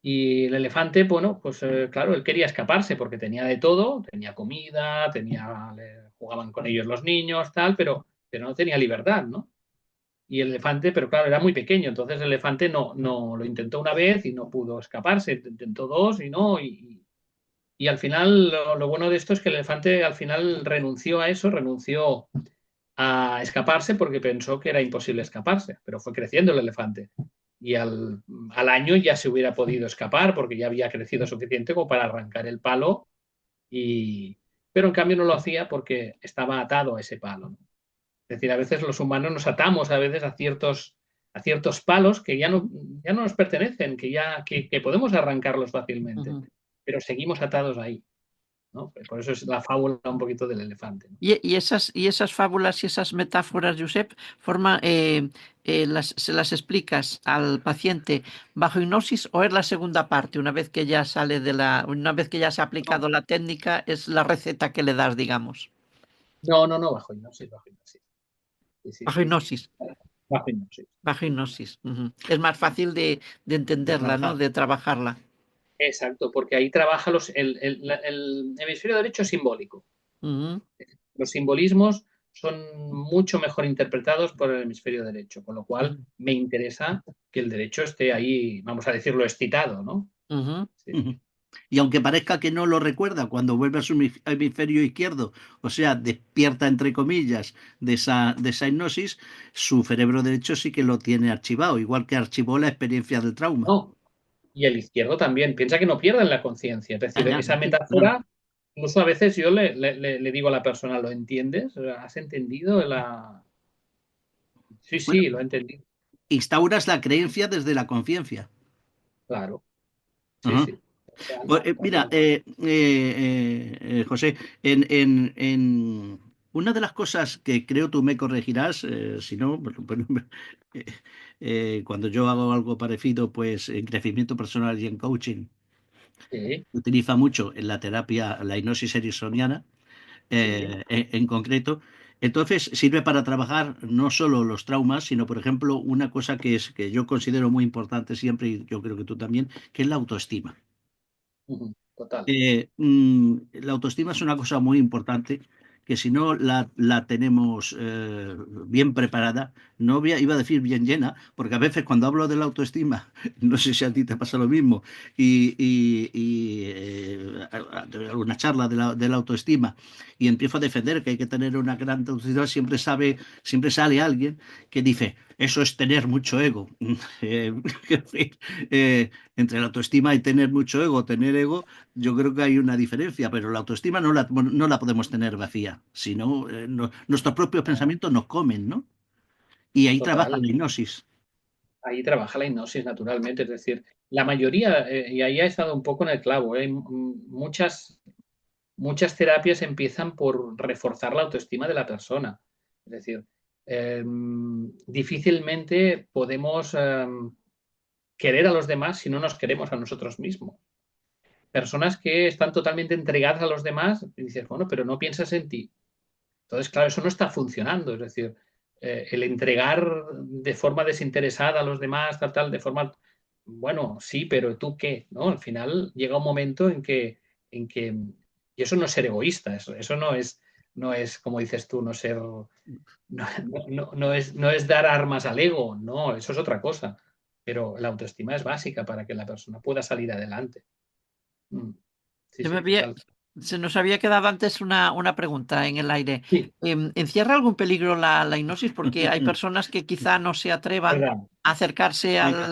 Y el elefante, bueno, pues claro, él quería escaparse porque tenía de todo, tenía comida, jugaban con ellos los niños, tal, pero no tenía libertad, ¿no? Y el elefante, pero claro, era muy pequeño, entonces el elefante no lo intentó una vez y no pudo escaparse, intentó dos y no, y al final lo bueno de esto es que el elefante al final renunció a eso, renunció a escaparse porque pensó que era imposible escaparse, pero fue creciendo el elefante. Y al año ya se hubiera podido escapar porque ya había crecido suficiente como para arrancar el palo, y... pero en cambio no lo hacía porque estaba atado a ese palo, ¿no? Es decir, a veces los humanos nos atamos a veces a ciertos palos que ya no nos pertenecen, que podemos arrancarlos fácilmente, ujú. pero seguimos atados ahí, ¿no? Por eso es la fábula un poquito del elefante, ¿no? Y esas fábulas y esas metáforas, Josep, ¿se las explicas al paciente bajo hipnosis o es la segunda parte? Una vez que ya se ha aplicado la técnica, es la receta que le das, digamos. No, no, no, bajo hipnosis, bajo hipnosis. Sí, sí, Bajo sí, sí. hipnosis, Bajo hipnosis. bajo hipnosis. Ujú. Es más fácil de Es entenderla, más ¿no? fácil. De trabajarla. Exacto, porque ahí trabaja el hemisferio derecho simbólico. Ujú, Los simbolismos son mucho mejor interpretados por el hemisferio derecho, con lo cual ujú, me interesa que el derecho esté ahí, vamos a decirlo, excitado, ¿no? ujú, Sí, sí. Ujú. Y aunque parezca que no lo recuerda, cuando vuelve a su hemisferio izquierdo, o sea, despierta entre comillas de esa hipnosis, su cerebro derecho sí que lo tiene archivado, igual que archivó la experiencia del trauma. No, y el izquierdo también. Piensa que no pierden la conciencia. Es decir, Ah, esa claro. metáfora, incluso a veces yo le digo a la persona, ¿lo entiendes? ¿Has entendido Sí, Bueno, sí, lo he entendido. instauras la creencia desde la conciencia. Claro, sí, Ajá. sí. Total, Pues, mira, total. José, en una de las cosas que creo tú me corregirás, si no, bueno, eh, cuando yo hago algo parecido, pues en crecimiento personal y en coaching, Sí, utiliza mucho en la terapia la hipnosis ericksoniana, sí. en concreto. Entonces, sirve para trabajar no solo los traumas, sino, por ejemplo, una cosa que yo considero muy importante siempre, y yo creo que tú también, que es la autoestima. Ujú, total. La autoestima es una cosa muy importante que si no la tenemos bien preparada, no iba a decir bien llena, porque a veces cuando hablo de la autoestima, no sé si a ti te pasa lo mismo, una charla de la autoestima y empiezo a defender que hay que tener una gran autoestima, siempre sale alguien que dice, eso es tener mucho ego. Eh, Entre la autoestima y tener mucho ego, tener ego, yo creo que hay una diferencia, pero la autoestima no la podemos tener vacía, sino nuestros propios No, pensamientos nos comen, ¿no? Y ahí trabaja la total. hipnosis. Ahí trabaja la hipnosis naturalmente, es decir, la mayoría, y ahí ha estado un poco en el clavo, muchas terapias empiezan por reforzar la autoestima de la persona. Es decir, difícilmente podemos querer a los demás si no nos queremos a nosotros mismos. Personas que están totalmente entregadas a los demás y dices, bueno, pero no piensas en ti. Entonces, claro, eso no está funcionando. Es decir, el entregar de forma desinteresada a los demás, tal, de forma, bueno, sí, pero ¿tú qué? ¿No? Al final llega un momento en que y eso no es ser egoísta, eso no es, como dices tú, no ser, no es dar armas al ego, no, eso es otra cosa. Pero la autoestima es básica para que la persona pueda salir adelante. Mm. Sí, Se me sí, había- total. Se nos había quedado antes una pregunta en el aire. Sí, ¿Encierra algún peligro la hipnosis? Porque hay personas que quizá no se atrevan verdad. a acercarse Venga,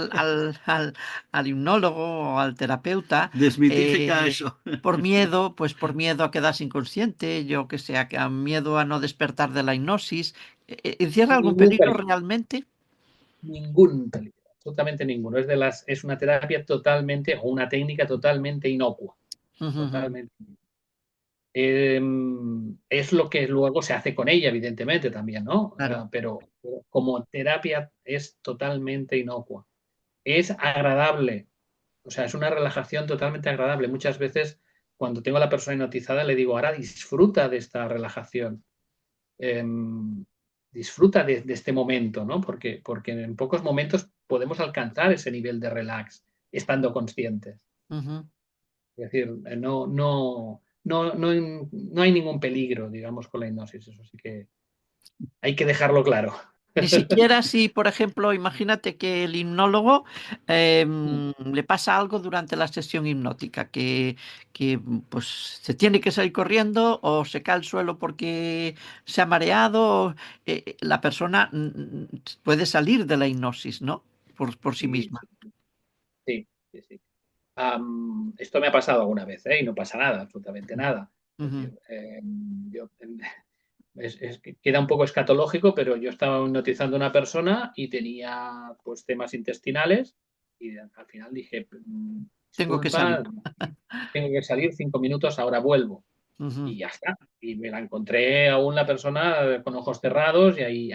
al hipnólogo o al terapeuta desmitifica eh, eso. por miedo a quedarse inconsciente, yo que sé, a miedo a no despertar de la hipnosis. ¿Encierra algún Ningún peligro peligro. realmente? Ningún peligro, absolutamente ninguno. Es una terapia totalmente, o una técnica totalmente inocua. Ujú, ujú. Totalmente. Es lo que luego se hace con ella, evidentemente, también, ¿no? Claro. Pero como terapia es totalmente inocua. Es agradable, o sea, es una relajación totalmente agradable. Muchas veces, cuando tengo a la persona hipnotizada, le digo, ahora disfruta de esta relajación. Disfruta de este momento, ¿no? Porque en pocos momentos podemos alcanzar ese nivel de relax estando conscientes. Ujú. Es decir, no hay ningún peligro, digamos, con la hipnosis. Eso sí que hay que dejarlo claro. Ni siquiera si, por ejemplo, imagínate que el hipnólogo le pasa algo durante la sesión hipnótica, pues se tiene que salir corriendo o se cae al suelo porque se ha mareado, la persona puede salir de la hipnosis, ¿no? Por sí Sí, misma. sí, sí, sí. Esto me ha pasado alguna vez, ¿eh? Y no pasa nada, absolutamente nada. Es Ujú, decir, que queda un poco escatológico, pero yo estaba hipnotizando a una persona y tenía pues temas intestinales y al final dije, tengo que salir. disculpa, tengo que salir 5 minutos, ahora vuelvo. Ujú, Y ya está. Y me la encontré aún la persona con ojos cerrados y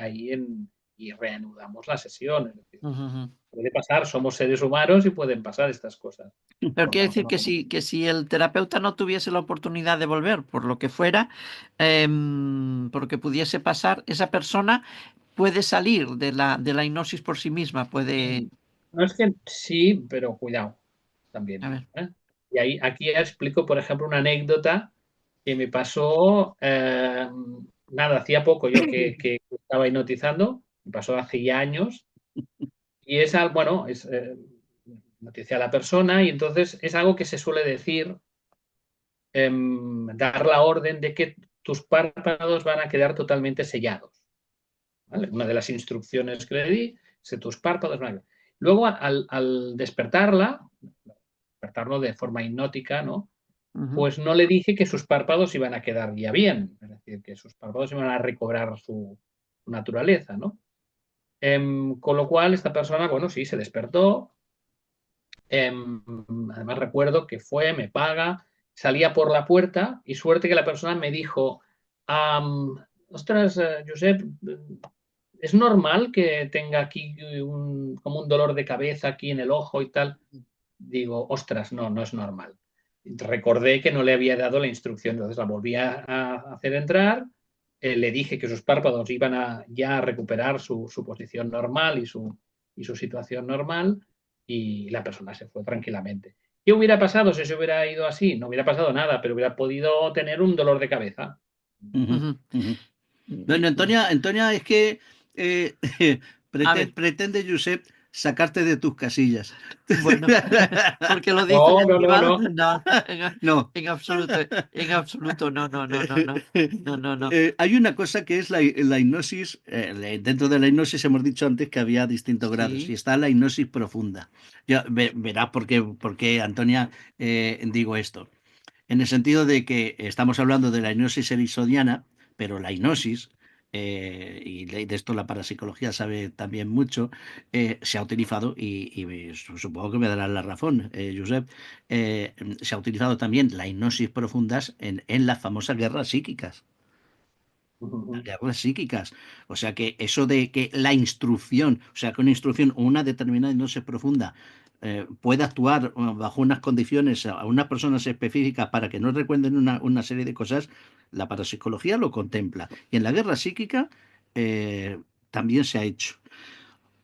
y reanudamos la sesión. Es decir, ujú, ujú. puede pasar, somos seres humanos y pueden pasar estas cosas. Pero quiere No, decir no. que si el terapeuta no tuviese la oportunidad de volver, por lo que fuera, por lo que pudiese pasar, esa persona puede salir de la hipnosis por sí misma, puede. Sí, no es que sí, pero cuidado también. A ver. ¿Eh? Y aquí explico, por ejemplo, una anécdota que me pasó, nada, hacía poco yo que estaba hipnotizando, me pasó hace ya años, y bueno, noticia a la persona, y entonces es algo que se suele decir, dar la orden de que tus párpados van a quedar totalmente sellados. ¿Vale? Una de las instrucciones que le di es que tus párpados van a... Luego, al despertarlo de forma hipnótica, ¿no? Ujú, Pues no le dije que sus párpados iban a quedar ya bien, es decir, que sus párpados iban a recobrar su naturaleza, ¿no? Con lo cual, esta persona, bueno, sí, se despertó. Además, recuerdo que me paga, salía por la puerta y suerte que la persona me dijo, ostras, Josep, ¿es normal que tenga aquí como un dolor de cabeza aquí en el ojo y tal? Digo, ostras, no, no es normal. Recordé que no le había dado la instrucción, entonces la volví a hacer entrar, le dije que sus párpados iban ya a recuperar su posición normal y su situación normal, y la persona se fue tranquilamente. ¿Qué hubiera pasado si se hubiera ido así? No hubiera pasado nada, pero hubiera podido tener un dolor de cabeza. Ujú, Ujú. ujú. Bueno, Antonia, es que eh, A ver, pretende, Josep, sacarte de tus casillas. bueno, porque lo dice No, no, no, Aníbal, no. no, No. en absoluto, no, no, no, no, no, no, no, no. Hay una cosa que es la hipnosis. Dentro de la hipnosis hemos dicho antes que había distintos grados y Sí, está la hipnosis profunda. Ya verás por qué, Antonia, digo esto. En el sentido de que estamos hablando de la hipnosis ericksoniana, pero la hipnosis, y de esto la parapsicología sabe también mucho, se ha utilizado, y supongo que me darán la razón, Josep, se ha utilizado también la hipnosis profundas en las famosas guerras psíquicas. Las guerras psíquicas. O sea que eso de que la instrucción, o sea que una instrucción o una determinada hipnosis profunda puede actuar bajo unas condiciones a unas personas específicas para que no recuerden una serie de cosas, la parapsicología lo contempla. Y en la guerra psíquica también se ha hecho.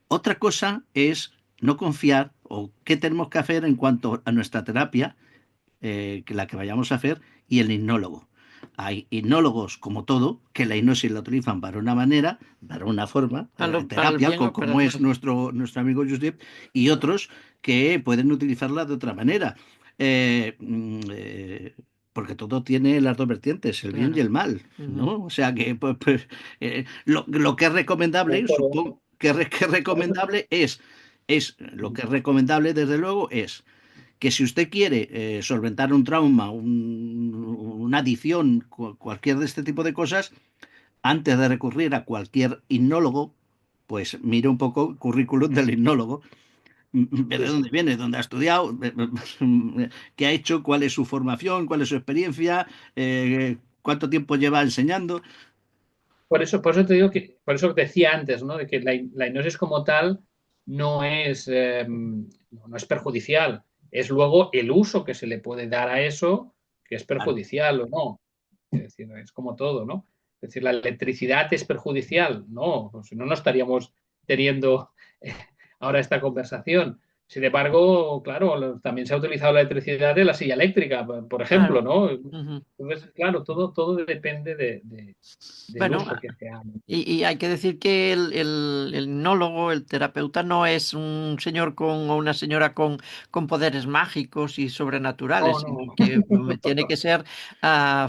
Otra cosa es no confiar o qué tenemos que hacer en cuanto a nuestra terapia, que la que vayamos a hacer, y el hipnólogo. Hay hipnólogos, como todo, que la hipnosis la utilizan para una manera, para una forma, en para el terapia, bien o para el como es mal. nuestro amigo Josep, y otros que pueden utilizarla de otra manera. Eh, mm, eh, Porque todo tiene las dos vertientes, el bien y Claro. el mal, Ujú. ¿no? O sea que lo que es recomendable, Por supongo que es eso, recomendable lo que es recomendable, desde luego, es que si usted quiere solventar un trauma, una adicción, cualquier de este tipo de cosas, antes de recurrir a cualquier hipnólogo, pues mire un poco el currículum del hipnólogo, ve de sí, sí. dónde viene, dónde ha estudiado, qué ha hecho, cuál es su formación, cuál es su experiencia, cuánto tiempo lleva enseñando. Por eso te digo que, por eso decía antes, ¿no? De que la hipnosis como tal no es perjudicial. Es luego el uso que se le puede dar a eso que es Claro. perjudicial o no. Es decir, es como todo, ¿no? Es decir, la electricidad es perjudicial. No, pues si no, no estaríamos teniendo ahora esta conversación. Sin embargo, claro, también se ha utilizado la electricidad en la silla eléctrica, por ejemplo, Claro. ¿no? Ujú. Entonces, claro, todo depende del Bueno, uso que se haga. y hay que decir que el hipnólogo, el terapeuta, no es un señor o una señora con poderes mágicos y sobrenaturales, No, sino no. que tiene que ser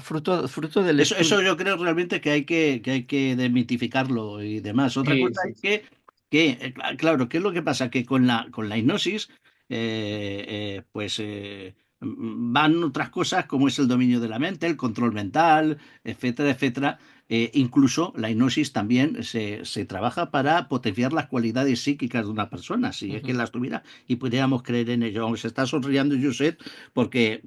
fruto del Eso estudio. yo creo realmente que hay que desmitificarlo y demás. Otra Sí, cosa sí, es sí. claro, ¿qué es lo que pasa? Que con la hipnosis, pues van otras cosas como es el dominio de la mente, el control mental, etcétera, etcétera. Incluso la hipnosis también se trabaja para potenciar las cualidades psíquicas de una persona, si es que Ujú. las tuviera y pudiéramos creer en ello. Aunque se está sonriendo, Josep, porque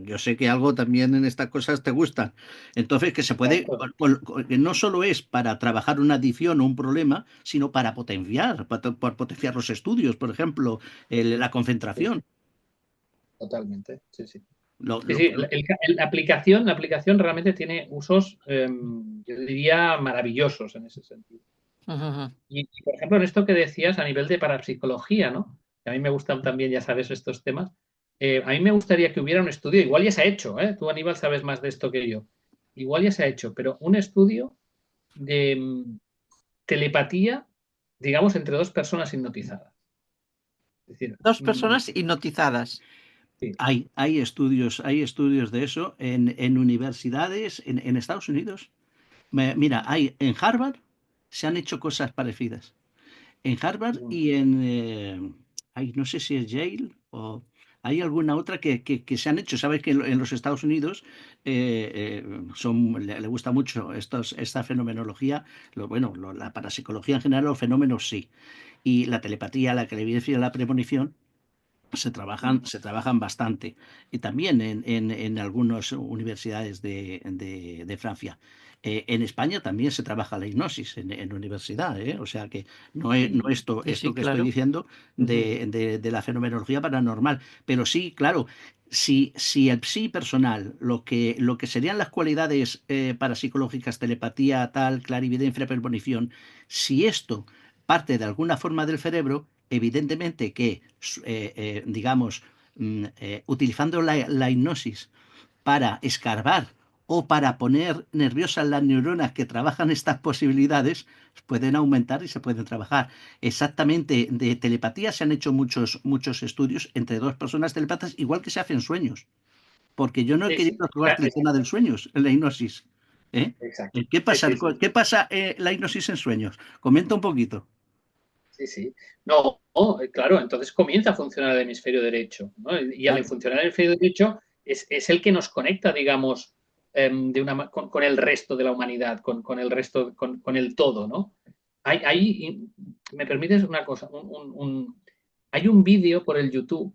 yo sé que algo también en estas cosas te gusta. Entonces, que se puede, Exacto. que no solo es para trabajar una adicción o un problema, sino para potenciar los estudios, por ejemplo, la Sí, sí, concentración. totalmente. Sí, sí. Lo- Sí, lo- sí, la aplicación realmente tiene usos, yo diría, maravillosos en ese sentido. Ujú. Y, por ejemplo, en esto que decías a nivel de parapsicología, ¿no? Que a mí me gustan también, ya sabes, estos temas. A mí me gustaría que hubiera un estudio, igual ya se ha hecho, ¿eh? Tú, Aníbal, sabes más de esto que yo. Igual ya se ha hecho, pero un estudio de telepatía, digamos, entre dos personas hipnotizadas. Es decir, Dos personas hipnotizadas. sí. hay estudios de eso en universidades en Estados Unidos. Mira, en Harvard se han hecho cosas parecidas. En Harvard y no sé si es Yale o hay alguna otra que se han hecho. Sabes que en los Estados Unidos le gusta mucho esta fenomenología, bueno, la parapsicología en general, los fenómenos sí, y la telepatía, la clarividencia, la premonición. se trabajan bastante. Y también en algunas universidades de Francia. En España también se trabaja la hipnosis en universidad, ¿eh? O sea que no esto, Sí, sí, esto que estoy claro. diciendo de la fenomenología paranormal, pero sí, claro, si el psi personal, lo que serían las cualidades parapsicológicas, telepatía, tal, clarividencia, premonición, si esto parte de alguna forma del cerebro, evidentemente que, digamos, utilizando la hipnosis para escarbar o para poner nerviosas las neuronas que trabajan estas posibilidades, pueden aumentar y se pueden trabajar. Exactamente, de telepatía se han hecho muchos estudios entre dos personas telepatas, igual que se hacen sueños, porque yo no he Sí, sí, querido tocarte el tema del sueños en la hipnosis. ¿Eh? exacto. ¿Qué Sí, pasa, sí, sí. qué pasa la hipnosis en sueños? Comenta un poquito. Sí, sí. No, no, claro, entonces comienza a funcionar el hemisferio derecho, ¿no? Y al Claro. funcionar el hemisferio derecho es el que nos conecta, digamos, con el resto de la humanidad, con el resto, con el todo, ¿no? ¿Me permites una cosa? Hay un vídeo por el YouTube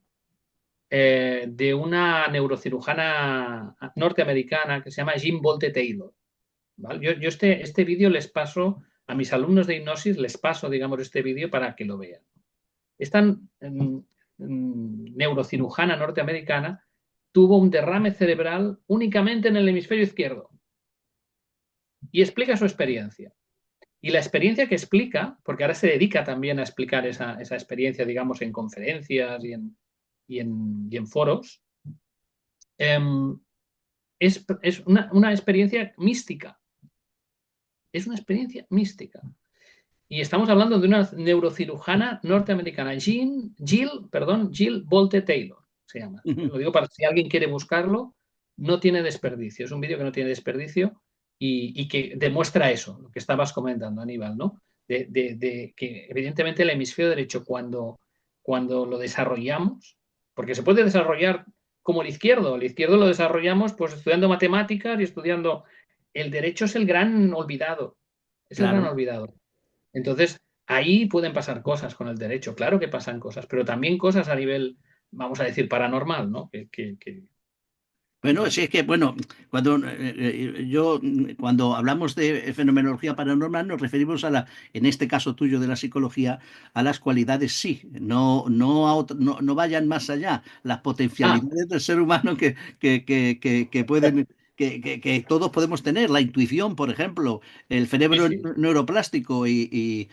de una neurocirujana norteamericana que se llama Jean Bolte Taylor. ¿Vale? Yo este vídeo les paso a mis alumnos de hipnosis, les paso, digamos, este vídeo para que lo vean. Esta neurocirujana norteamericana tuvo un derrame cerebral únicamente en el hemisferio izquierdo y explica su experiencia. Y la experiencia que explica, porque ahora se dedica también a explicar esa experiencia, digamos, en conferencias y en foros, eh, es una experiencia mística. Es una experiencia mística. Y estamos hablando de una neurocirujana norteamericana, Jill Bolte Taylor, se llama. Lo digo para si alguien quiere buscarlo, no tiene desperdicio. Es un vídeo que no tiene desperdicio y que demuestra eso, lo que estabas comentando, Aníbal, ¿no? De que evidentemente el hemisferio derecho, cuando lo desarrollamos, porque se puede desarrollar como el izquierdo lo desarrollamos pues estudiando matemáticas y estudiando. El derecho es el gran olvidado, es el gran Claro. olvidado. Entonces, ahí pueden pasar cosas con el derecho, claro que pasan cosas, pero también cosas a nivel, vamos a decir, paranormal, ¿no? Bueno, bueno, sí, es que, bueno, cuando hablamos de fenomenología paranormal nos referimos en este caso tuyo de la psicología, a las cualidades sí, no vayan más allá, las ah, potencialidades del ser humano que pueden, que todos podemos tener, la intuición, por ejemplo, el sí, cerebro sí, neuroplástico y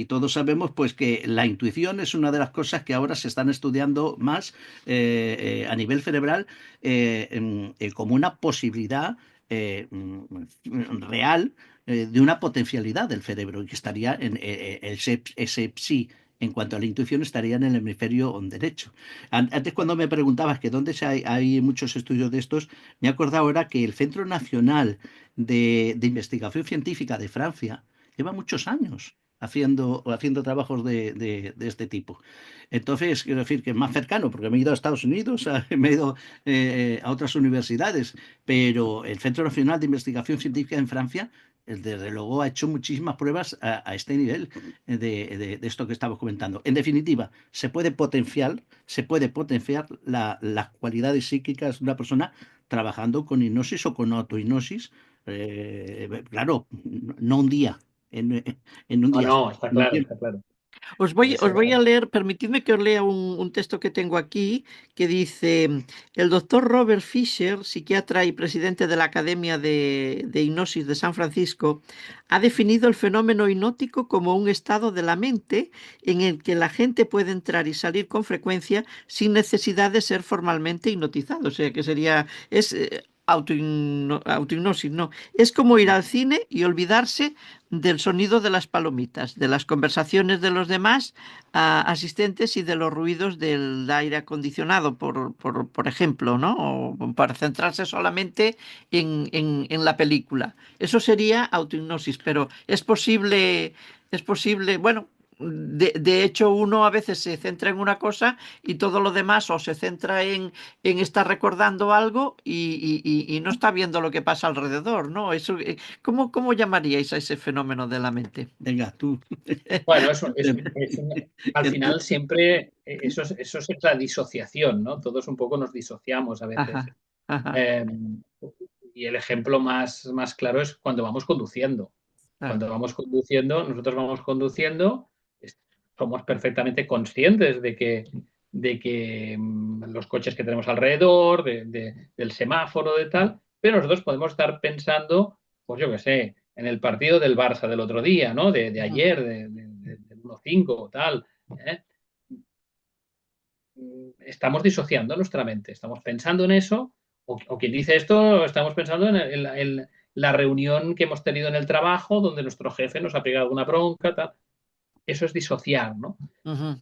todos sabemos pues que la intuición es una de las cosas que ahora se están estudiando más a nivel cerebral como una posibilidad real de una potencialidad del cerebro y que estaría ese psi en cuanto a la intuición estaría en el hemisferio derecho. Antes cuando me preguntabas que dónde hay muchos estudios de estos, me he acordado ahora que el Centro Nacional de Investigación Científica de Francia lleva muchos años haciendo trabajos de este tipo. Entonces, quiero decir que es más cercano, porque me he ido a Estados Unidos, me he ido a otras universidades, pero el Centro Nacional de Investigación Científica en Francia, desde luego, ha hecho muchísimas pruebas a este nivel de esto que estamos comentando. En definitiva, se puede potenciar las cualidades psíquicas de una persona trabajando con hipnosis o con autohipnosis. Claro, no un día, en, en un no, día, no, está en un claro, tiempo. está claro. Os Puede voy, os ser. voy a leer, permitidme que os lea un texto que tengo aquí, que dice, el doctor Robert Fisher, psiquiatra y presidente de la Academia de Hipnosis de San Francisco, ha definido el fenómeno hipnótico como un estado de la mente en el que la gente puede entrar y salir con frecuencia sin necesidad de ser formalmente hipnotizado. O sea, que sería, es autohipnosis, no. Es como ir al cine y olvidarse del sonido de las palomitas, de las conversaciones de los demás asistentes y de los ruidos del aire acondicionado, por ejemplo, ¿no? O para centrarse solamente en la película. Eso sería autohipnosis, pero es posible, bueno. de hecho, uno a veces se centra en una cosa y todo lo demás o se centra en estar recordando algo y no está viendo lo que pasa alrededor, ¿no? Eso, ¿cómo llamaríais a ese fenómeno de la mente? Venga, tú. Bueno, al Que tú- final siempre eso es la disociación, ¿no? Todos un poco nos disociamos a veces. Ajá, ajá, Eh, y el ejemplo más claro es cuando vamos conduciendo. claro. Cuando vamos conduciendo, nosotros vamos conduciendo, somos perfectamente conscientes de que los coches que tenemos alrededor, del semáforo, de tal, pero nosotros podemos estar pensando, pues yo qué sé, en el partido del Barça del otro día, ¿no? De Ujú, ayer, del 1-5 o tal. ¿Eh? Estamos disociando nuestra mente, estamos pensando en eso, o quien dice esto, estamos pensando en la reunión que hemos tenido en el trabajo, donde nuestro jefe nos ha pegado una bronca, tal. Eso es disociar, ¿no? ujú,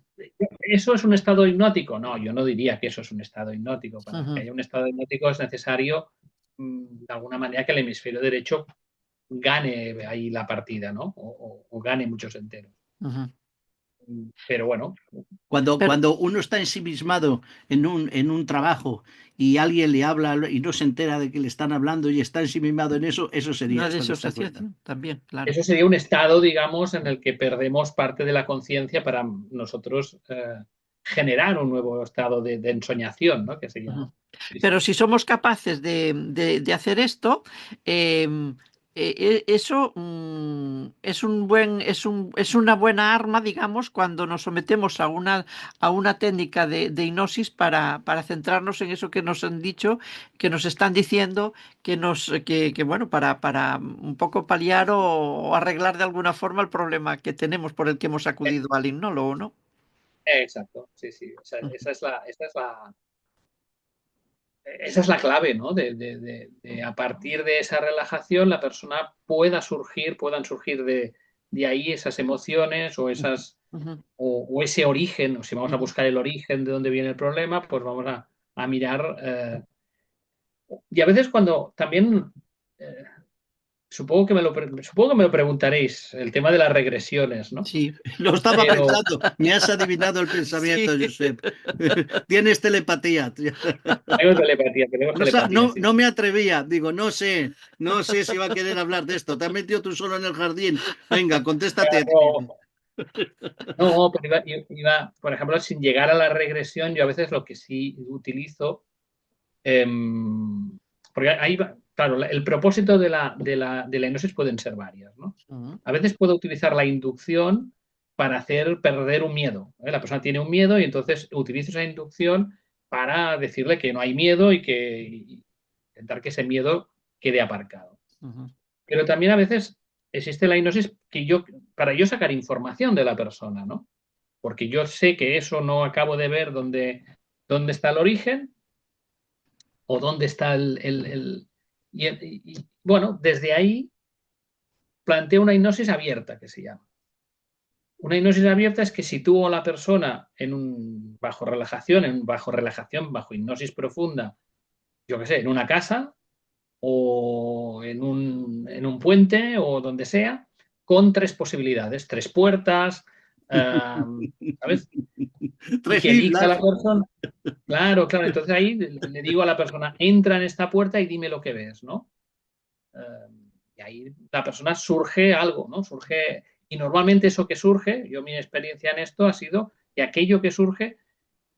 ¿Eso es un estado hipnótico? No, yo no diría que eso es un estado hipnótico. Para que ujú, haya un estado hipnótico es necesario, de alguna manera, que el hemisferio derecho gane ahí la partida, ¿no? O gane muchos enteros. ujú. Pero bueno, Pero Cuando uno está ensimismado en un trabajo y alguien le habla y no se entera de que le están hablando y está ensimismado en eso, eso sería una esto que está comentando. disociación también, claro. eso sería un estado, digamos, en el que perdemos parte de la conciencia para nosotros generar un nuevo estado de ensoñación, ¿no? Que se llama. Ujú. Sí, Pero sí. si somos capaces de hacer esto, eso es una buena arma, digamos, cuando nos sometemos a una técnica de hipnosis para centrarnos en eso que nos han dicho, que nos están diciendo, bueno, para un poco paliar o arreglar de alguna forma el problema que tenemos por el que hemos acudido al hipnólogo, ¿no? Exacto, sí, sí. Esa es la clave, ¿no? A partir de esa relajación, la persona puedan surgir de ahí esas emociones Ujú, o ese origen, o si vamos a ujú. buscar el origen de dónde viene el problema, pues vamos a mirar. Y a veces cuando también, eh, supongo que me lo preguntaréis, el tema de las regresiones, ¿no? Sí, Lo estaba Pero pensando. Me has adivinado el pensamiento, sí. Josep. Tienes telepatía. tenemos No, telepatía, sí, no sí. me atrevía. Digo, no sé si va a querer hablar de esto. Te has metido tú solo en el jardín. Venga, contéstate a ti mismo. No, no, pero por ejemplo, sin llegar a la regresión, yo a veces lo que sí utilizo, porque ahí va, claro, el propósito de la hipnosis pueden ser varias, ¿no? Ujú, A veces puedo utilizar la inducción para hacer perder un miedo, ¿eh? La persona tiene un miedo y entonces utilizo esa inducción para decirle que no hay miedo y intentar que ese miedo quede aparcado. ujú. Pero también a veces existe la hipnosis para yo sacar información de la persona, ¿no? Porque yo sé que eso no acabo de ver dónde está el origen o dónde está bueno, desde ahí planteo una hipnosis abierta, que se llama. Una hipnosis abierta es que sitúo a la persona bajo relajación, bajo hipnosis profunda, yo qué sé, en una casa o en un puente o donde sea, con tres posibilidades, tres puertas, eh, ¿sabes? Y Tres que elija islas. la persona. Claro, claro. Entonces ahí le digo a la persona, entra en esta puerta y dime lo que ves, ¿no? Y ahí la persona surge algo, ¿no? Y normalmente eso que surge, yo mi experiencia en esto ha sido que aquello que surge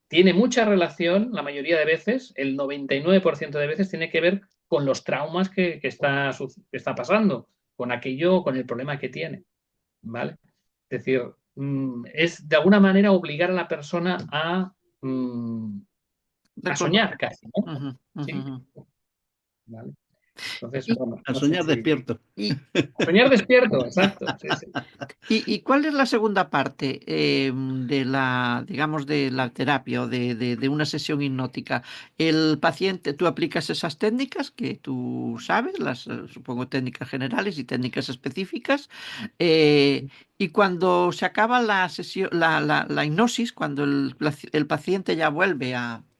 tiene mucha relación, la mayoría de veces, el 99% de veces tiene que ver con los traumas que está pasando, con el problema que tiene, ¿vale? Es decir, es de alguna manera obligar a la persona mm, a soñar Reconocer. casi, ¿no? Ujú, ujú, Sí, ujú. ¿vale? Entonces, ¿Y, bueno, A no sé soñar si... despierto. y, Soñar despierto, exacto, sí, sí. y cuál es la segunda parte digamos, de la terapia o de una sesión hipnótica? El paciente, tú aplicas esas técnicas que tú sabes, supongo técnicas generales y técnicas específicas, eh, y cuando se acaba la sesión, la hipnosis, cuando el paciente ya vuelve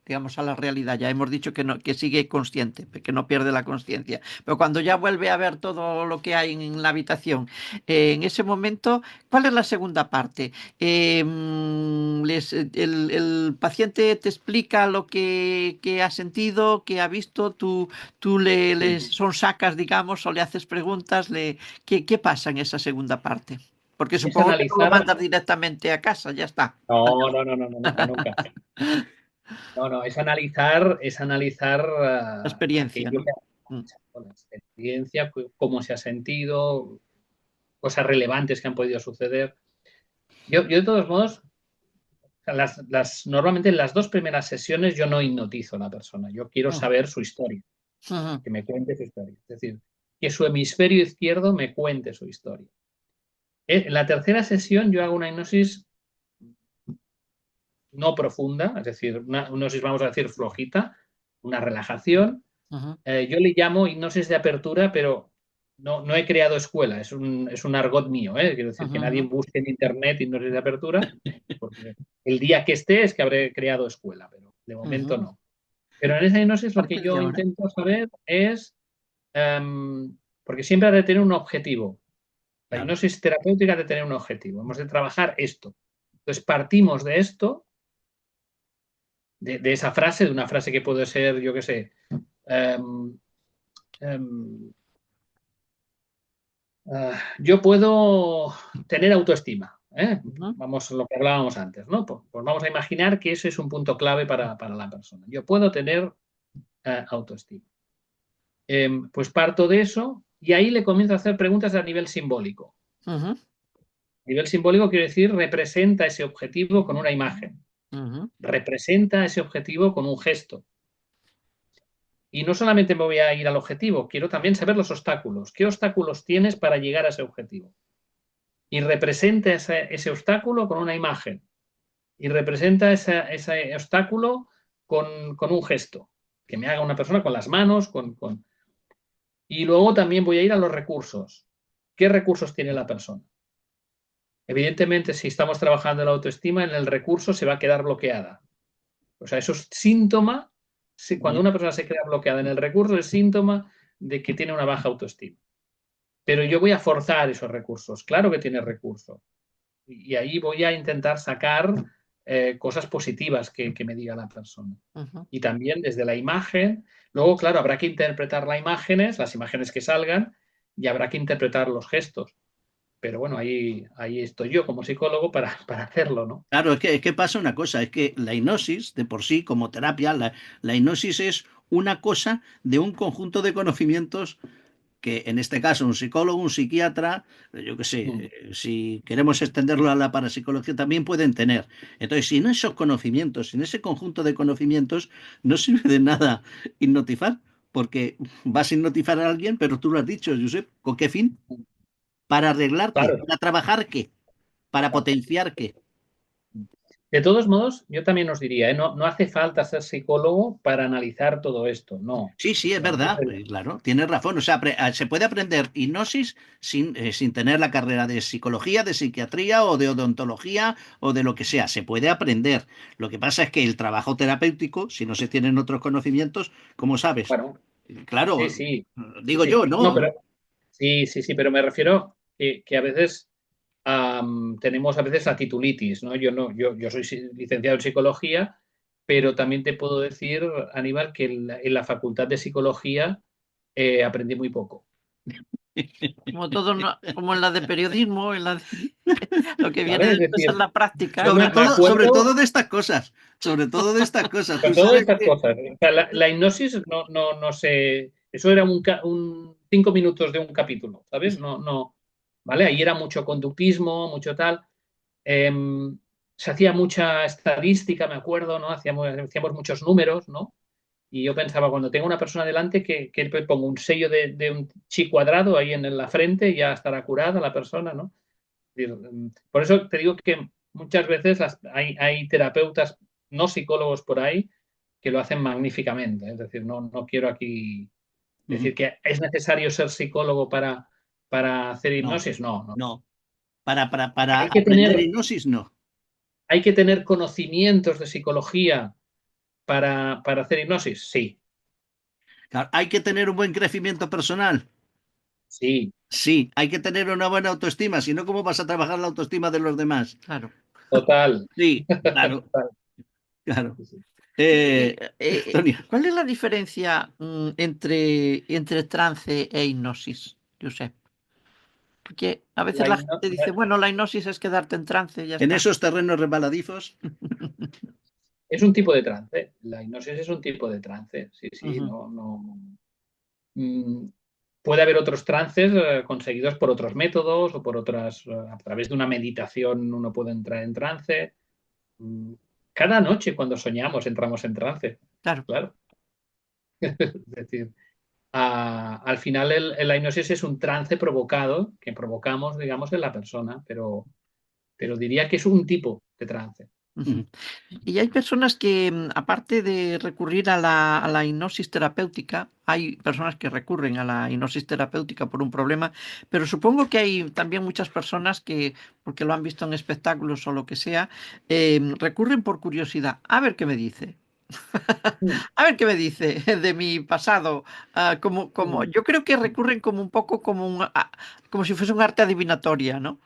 digamos, a la realidad. Ya hemos dicho que, no, que sigue consciente, que no pierde la conciencia. Pero cuando ya vuelve a ver todo lo que hay en la habitación, en ese momento, ¿cuál es la segunda parte? El paciente te explica lo que ha sentido, que ha visto, tú le Sí. sonsacas, digamos, o le haces preguntas, ¿qué pasa en esa segunda parte? Porque Es supongo que no lo analizar. mandas directamente a casa, ya está. No, no, no, no, no, nunca, nunca. No, no, es analizar La experiencia, aquello ¿no? que Mm. con la experiencia, cómo se ha sentido, cosas relevantes que han podido suceder. Yo de todos modos, o sea, normalmente en las 2 primeras sesiones yo no hipnotizo a la persona, yo quiero Ujú, saber su historia, ujú, que me cuente su historia. Es decir, que su hemisferio izquierdo me cuente su historia. En la tercera sesión yo hago una hipnosis no profunda, es decir, una hipnosis, vamos a decir, flojita, una relajación. ujú, Yo le llamo hipnosis de apertura, pero no he creado escuela, es un argot mío, ¿eh? Quiero decir, ujú, que nadie ujú. busque en internet hipnosis de apertura, porque el día que esté es que habré creado escuela, pero de momento Ujú. no. Pero en esa A hipnosis lo que partir de yo ahora. intento saber es, porque siempre ha de tener un objetivo. La Claro. hipnosis terapéutica ha de tener un objetivo. Hemos de trabajar esto. Entonces partimos de esto, de esa frase, de una frase que puede ser, yo qué sé, um, um, yo puedo tener autoestima. Ujú, Vamos a lo que hablábamos antes, ¿no? Pues vamos a imaginar que ese es un punto clave para la persona. Yo puedo tener autoestima. Pues parto de eso y ahí le comienzo a hacer preguntas a nivel simbólico. ujú, A nivel simbólico quiere decir representa ese objetivo con una imagen, ujú, representa ese objetivo con un gesto. Y no solamente me voy a ir al objetivo, quiero también saber los obstáculos. ¿Qué obstáculos tienes para llegar a ese objetivo? Y representa ese obstáculo con una imagen. Y representa ese obstáculo con un gesto. Que me haga una persona con las manos. Y luego también voy a ir a los recursos. ¿Qué recursos tiene la persona? Evidentemente, si estamos trabajando en la autoestima, en el recurso se va a quedar bloqueada. O sea, eso es síntoma, cuando bien. una persona se queda bloqueada en el recurso, es síntoma de que tiene una baja autoestima. Pero yo voy a forzar esos recursos. Claro que tiene recursos. Y ahí voy a intentar sacar cosas positivas que me diga la persona. Ujú. Y también desde la imagen, luego, claro, habrá que interpretar las imágenes que salgan, y habrá que interpretar los gestos. Pero bueno, ahí estoy yo como psicólogo para hacerlo, ¿no? Claro, es que pasa una cosa, es que la hipnosis, de por sí, como terapia, la hipnosis es una cosa de un conjunto de conocimientos que en este caso un psicólogo, un psiquiatra, yo qué sé, Mm. si queremos extenderlo a la parapsicología, también pueden tener. Entonces, sin esos conocimientos, sin ese conjunto de conocimientos, no sirve de nada hipnotizar, porque vas a hipnotizar a alguien, pero tú lo has dicho, Josep, ¿con qué fin? ¿Para arreglar qué? Claro. ¿Para trabajar qué? ¿Para potenciar qué? De todos modos, yo también os diría, no hace falta ser psicólogo para analizar todo esto, no. Sí, sí, O es sea, verdad, claro, tienes razón. O sea, se puede aprender hipnosis sin tener la carrera de psicología, de psiquiatría o de odontología o de lo que sea. Se puede aprender. Lo que pasa es que el trabajo terapéutico, si no se tienen otros conocimientos, ¿cómo sabes? bueno, sí, Claro, sí, sí, digo sí. yo, No, ¿no? pero sí, sí, sí, pero me refiero que a veces tenemos a veces la titulitis, ¿no? Yo no, yo soy licenciado en psicología, pero también te puedo decir, Aníbal, que en la facultad de psicología aprendí muy poco. Como todo, como en la de periodismo, lo que viene ¿Vale? Es después es decir, la práctica. yo me Sobre todo acuerdo. de estas cosas. Sobre todo de estas cosas. Con Tú todas sabes estas que. cosas. O sea, la hipnosis no sé. Eso era un 5 minutos de un capítulo, ¿sabes? No. ¿Vale? Ahí era mucho conductismo, mucho tal. Se hacía mucha estadística, me acuerdo, ¿no? Hacíamos muchos números, ¿no? Y yo pensaba, cuando tengo una persona delante, que le pongo un sello de un chi cuadrado ahí en la frente y ya estará curada la persona, ¿no? Por eso te digo que muchas veces hay terapeutas, no psicólogos por ahí, que lo hacen magníficamente. Es decir, no quiero aquí Ujú. decir que es necesario ser psicólogo para hacer No, hipnosis. No, no. no. Para Hay que aprender tener, hipnosis, no. hay que tener conocimientos de psicología para hacer hipnosis? Sí, Claro, hay que tener un buen crecimiento personal. sí, Sí, hay que tener una buena autoestima, si no, ¿cómo vas a trabajar la autoestima de los demás? Claro. total. Sí, claro, Total, claro. sí, sí. Eh, Tony, ¿Cuál es la diferencia entre trance e hipnosis, Josep? Porque a veces La la hipno- gente dice, bueno, la hipnosis es quedarte en trance y ya en está. esos terrenos resbaladizos, Es un tipo de trance. La hipnosis es un tipo de trance. Sí, sí, Ujú, no, no. Mm, Puede haber otros trances conseguidos por otros métodos o por otras, a través de una meditación uno puede entrar en trance. Mm, Cada noche cuando soñamos entramos en trance, claro. claro. Es decir, al final la hipnosis es un trance provocado que provocamos, digamos, en la persona, pero diría que es un tipo de trance. Ujú. Y hay personas que, aparte de recurrir a la hipnosis terapéutica, hay personas que recurren a la hipnosis terapéutica por un problema, pero supongo que hay también muchas personas que, porque lo han visto en espectáculos o lo que sea, recurren por curiosidad. A ver qué me dice. Mm, A ver qué me dice de mi pasado. mm. Yo creo que recurren como un poco como si fuese un arte adivinatoria, ¿no?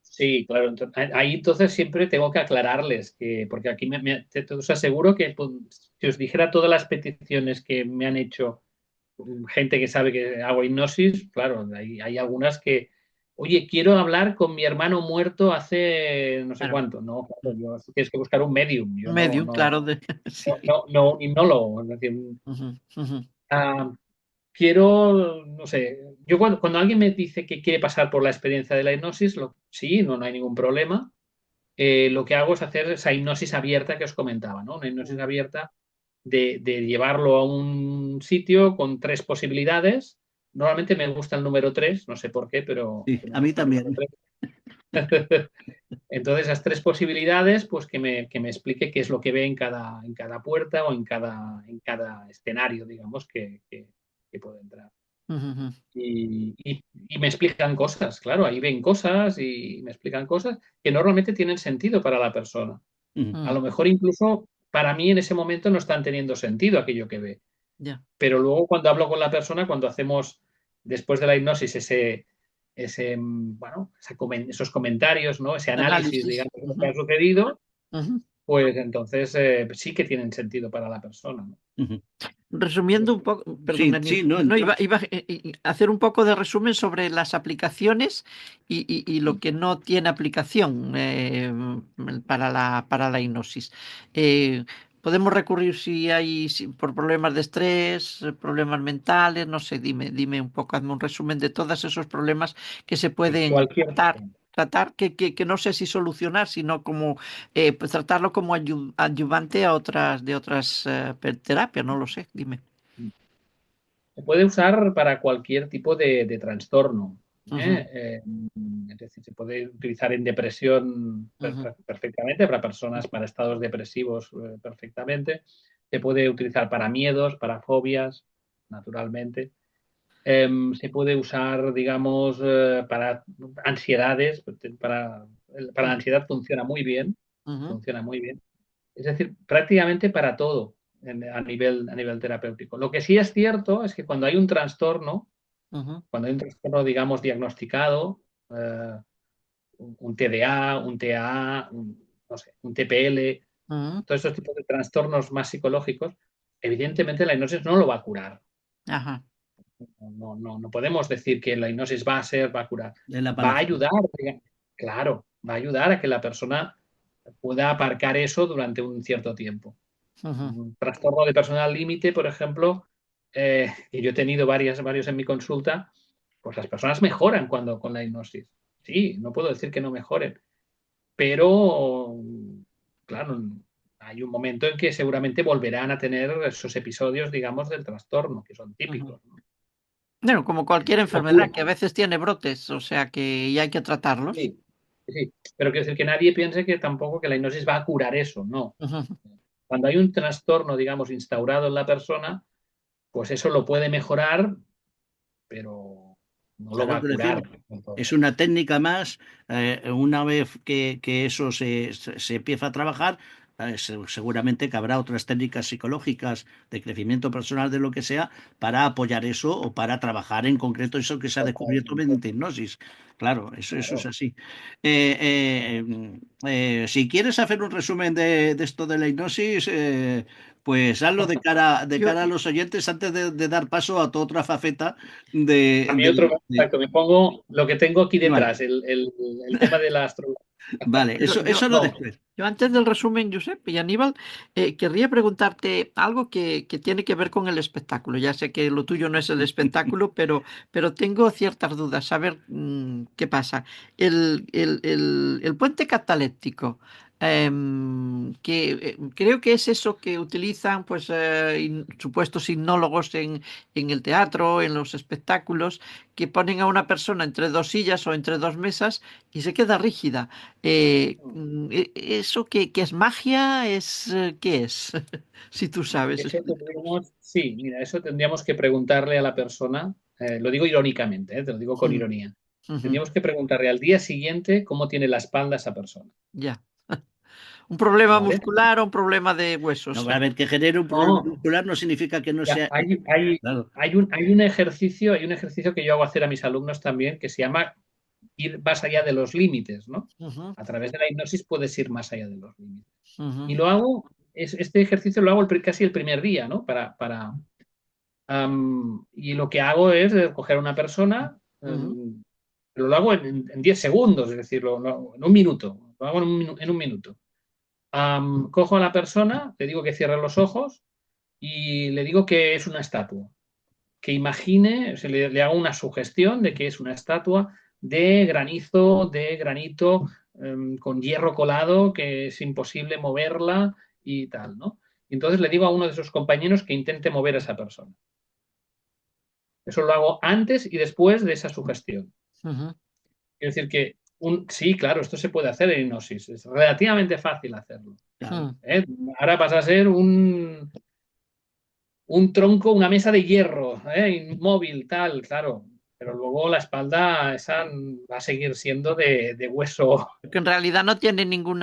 Sí, claro. Ahí entonces siempre tengo que aclararles que, porque aquí te os aseguro que pues, si os dijera todas las peticiones que me han hecho gente que sabe que hago hipnosis, claro, hay algunas que, oye, quiero hablar con mi hermano muerto hace no sé Claro. cuánto. No, Mm. claro, tienes que buscar un medium. Yo no, Medium, no, claro, no, sí. no, no, un hipnólogo. Es decir, Ujú, ujú. ah, quiero, no sé, yo cuando alguien me dice que quiere pasar por la experiencia de la hipnosis, sí, no, no hay ningún problema. Lo que hago es hacer esa hipnosis abierta que os comentaba, ¿no? Una hipnosis abierta de llevarlo a un sitio con tres posibilidades. Normalmente me gusta el número tres, no sé por qué, sí, pero me a mí gusta el número también. tres. Entonces, esas tres posibilidades, pues que me explique qué es lo que ve en cada puerta o en cada escenario, digamos, que puede entrar. Ujú, ujú. Y me explican cosas, claro, ahí ven cosas y me explican cosas que normalmente tienen sentido para la persona. Ujú. A Mm, lo mejor incluso para mí en ese momento no están teniendo sentido aquello que ve. ya. Pero luego cuando hablo con la persona, cuando hacemos después de la hipnosis bueno, esos comentarios, ¿no? Ese análisis, Análisis. digamos, de lo que Ujú, ha sucedido, ujú. pues entonces sí que tienen sentido para la persona, ¿no? Ujú. Resumiendo un poco, perdón, Sí, sí, no, no, iba a hacer un poco de resumen sobre las aplicaciones y lo que no tiene aplicación para la hipnosis. Eh, Podemos recurrir si por problemas de estrés, problemas mentales, no sé, dime un poco, hazme un resumen de todos esos problemas que se pueden Cualquier tratar que no sé si solucionar, sino como pues tratarlo como adyuvante a de otras terapias, no lo sé, dime. Se puede usar para cualquier tipo de trastorno. Ujú, Es decir, se puede utilizar en depresión ujú, perfectamente, para personas, para estados depresivos perfectamente. Se puede utilizar para miedos, para fobias, naturalmente. Se puede usar, digamos, para ansiedades. Para la ansiedad funciona muy bien. ujú, Funciona muy bien. Es decir, prácticamente para todo a nivel terapéutico. Lo que sí es cierto es que ujú, cuando hay un trastorno, digamos, diagnosticado, eh, un TDA, un TAA, no sé, un TPL, ujú. todos esos tipos de trastornos más psicológicos, evidentemente la hipnosis no lo va a curar. Ajá. No, no, no podemos decir que la hipnosis va a curar. de la Va a panacea. ayudar, claro, va a ayudar a que la persona pueda aparcar eso durante un cierto tiempo. Ujú, Un trastorno de personal límite, por ejemplo, que yo he tenido varios en mi consulta, pues las personas mejoran cuando con la hipnosis. Sí, no puedo decir que no mejoren, pero claro, hay un momento en que seguramente volverán a tener esos episodios, digamos, del trastorno, que son ujú. típicos, ¿no? Bueno, como cualquier Ocurre. enfermedad que a veces tiene brotes, o sea que y hay que tratarlos. Sí, sí, pero quiero decir que nadie piense que tampoco que la hipnosis va a curar eso, no. Ujú. Cuando hay un trastorno, digamos, instaurado en la persona, pues eso lo puede mejorar, pero no lo va Claro, a es decir, curar. es una técnica más. Una vez que eso se empieza a trabajar, seguramente que habrá otras técnicas psicológicas de crecimiento personal, de lo que sea, para apoyar eso o para trabajar en concreto eso que se ha descubierto Totalmente, mediante hipnosis. Claro, eso es claro. así. Si quieres hacer un resumen de esto de la hipnosis, pues hazlo de Yo, cara a los oyentes antes de dar paso a toda otra faceta de, A mí otro, de- de- exacto, me pongo lo que tengo aquí Vale, detrás, el tema de la astrología. vale, yo, yo, eso no No, después. yo antes del resumen, Josep y Aníbal, querría preguntarte algo que tiene que ver con el espectáculo. Ya sé que lo tuyo no es el espectáculo, pero tengo ciertas dudas. A ver, qué pasa. El puente cataléptico, creo que es eso que utilizan pues, supuestos hipnólogos en el teatro, en los espectáculos, que ponen a una persona entre dos sillas o entre dos mesas y se queda rígida. ¿Eso qué es magia? ¿Qué es? Si tú sabes. eso tendríamos, sí, mira, eso tendríamos que preguntarle a la persona, lo digo irónicamente, te lo digo con Mm, ironía. ujú, Tendríamos que preguntarle al día siguiente cómo tiene la espalda esa persona, ya. ¿Un problema ¿vale? muscular o un problema de No, huesos? a ver, que genere un problema No, muscular no significa que no ya, sea. Claro, hay un ejercicio que yo hago hacer a mis alumnos también que se llama ir más allá de los límites, ¿no? Ujú, A través de la hipnosis puedes ir más allá de los límites. ujú, Y lo hago, este ejercicio lo hago casi el primer día, ¿no? Y lo que hago es coger a una persona, ujú, pero lo hago en 10 segundos, es decir, en un minuto, lo hago en un minuto. Cojo a la persona, le digo que cierre los ojos y le digo que es una estatua, que imagine, o sea, le hago una sugestión de que es una estatua de granizo, de granito, con hierro colado, que es imposible moverla y tal, ¿no? Y entonces le digo a uno de sus compañeros que intente mover a esa persona. Eso lo hago antes y después de esa sugestión. ujú. Quiero decir que, sí, claro, esto se puede hacer en hipnosis. Es relativamente fácil hacerlo. claro. Mm. ¿Eh? Ahora pasa a ser un tronco, una mesa de hierro, inmóvil, tal, claro. Pero luego la espalda esa va a seguir siendo de hueso. Que en realidad no tiene ningún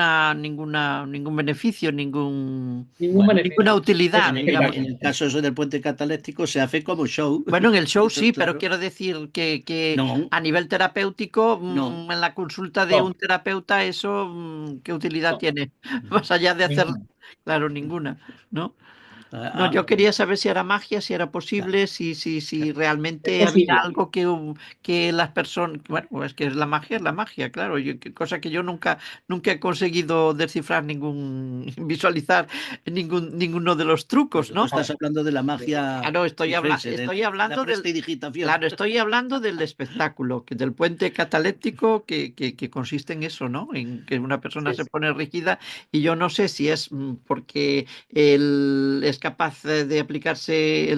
beneficio, Ningún Bueno, ninguna beneficio. utilidad, digamos. en el caso eso del puente cataléctico se hace como show. Bueno, en el show Eso, sí, pero claro. quiero decir que No, a nivel terapéutico, no, en la consulta de un No, terapeuta, eso, ¿qué utilidad no, tiene? Más allá de hacer, ninguna. claro, ninguna, ¿no? No, ah, yo quería saber si era magia, si era claro, posible, si Es realmente había posible. algo que las personas, bueno, pues que es la magia, claro, cosa que yo nunca he conseguido descifrar visualizar ninguno de los trucos, pero tú ¿no? estás hablando de la magia Claro, circense, estoy de la hablando prestidigitación. claro, estoy hablando del espectáculo, del puente cataléptico que consiste en eso, ¿no? En que una persona Sí, se sí. pone rígida y yo no sé si es porque él es capaz de aplicarse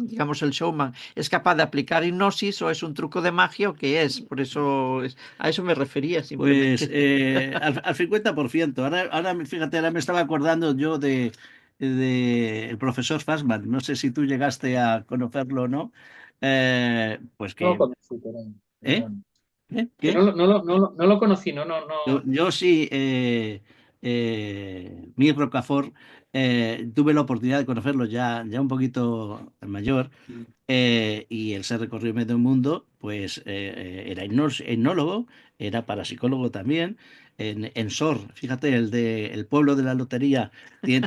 digamos, el showman es capaz de aplicar hipnosis o es un truco de magia o qué es. Por eso a eso me refería Pues simplemente. al 50%. Fíjate, ahora me estaba acordando yo de el profesor Fassman. No sé si tú llegaste a conocerlo o no. Pues No lo que. conocí, pero ¿Eh? bueno. Que ¿Qué? no lo conocí, no, no, no. Yo sí, Mir Rocafort, tuve la oportunidad de conocerlo ya un poquito mayor, y él se recorrió medio mundo, pues era hipnólogo, era parapsicólogo también, en Sor, fíjate, el pueblo de la lotería,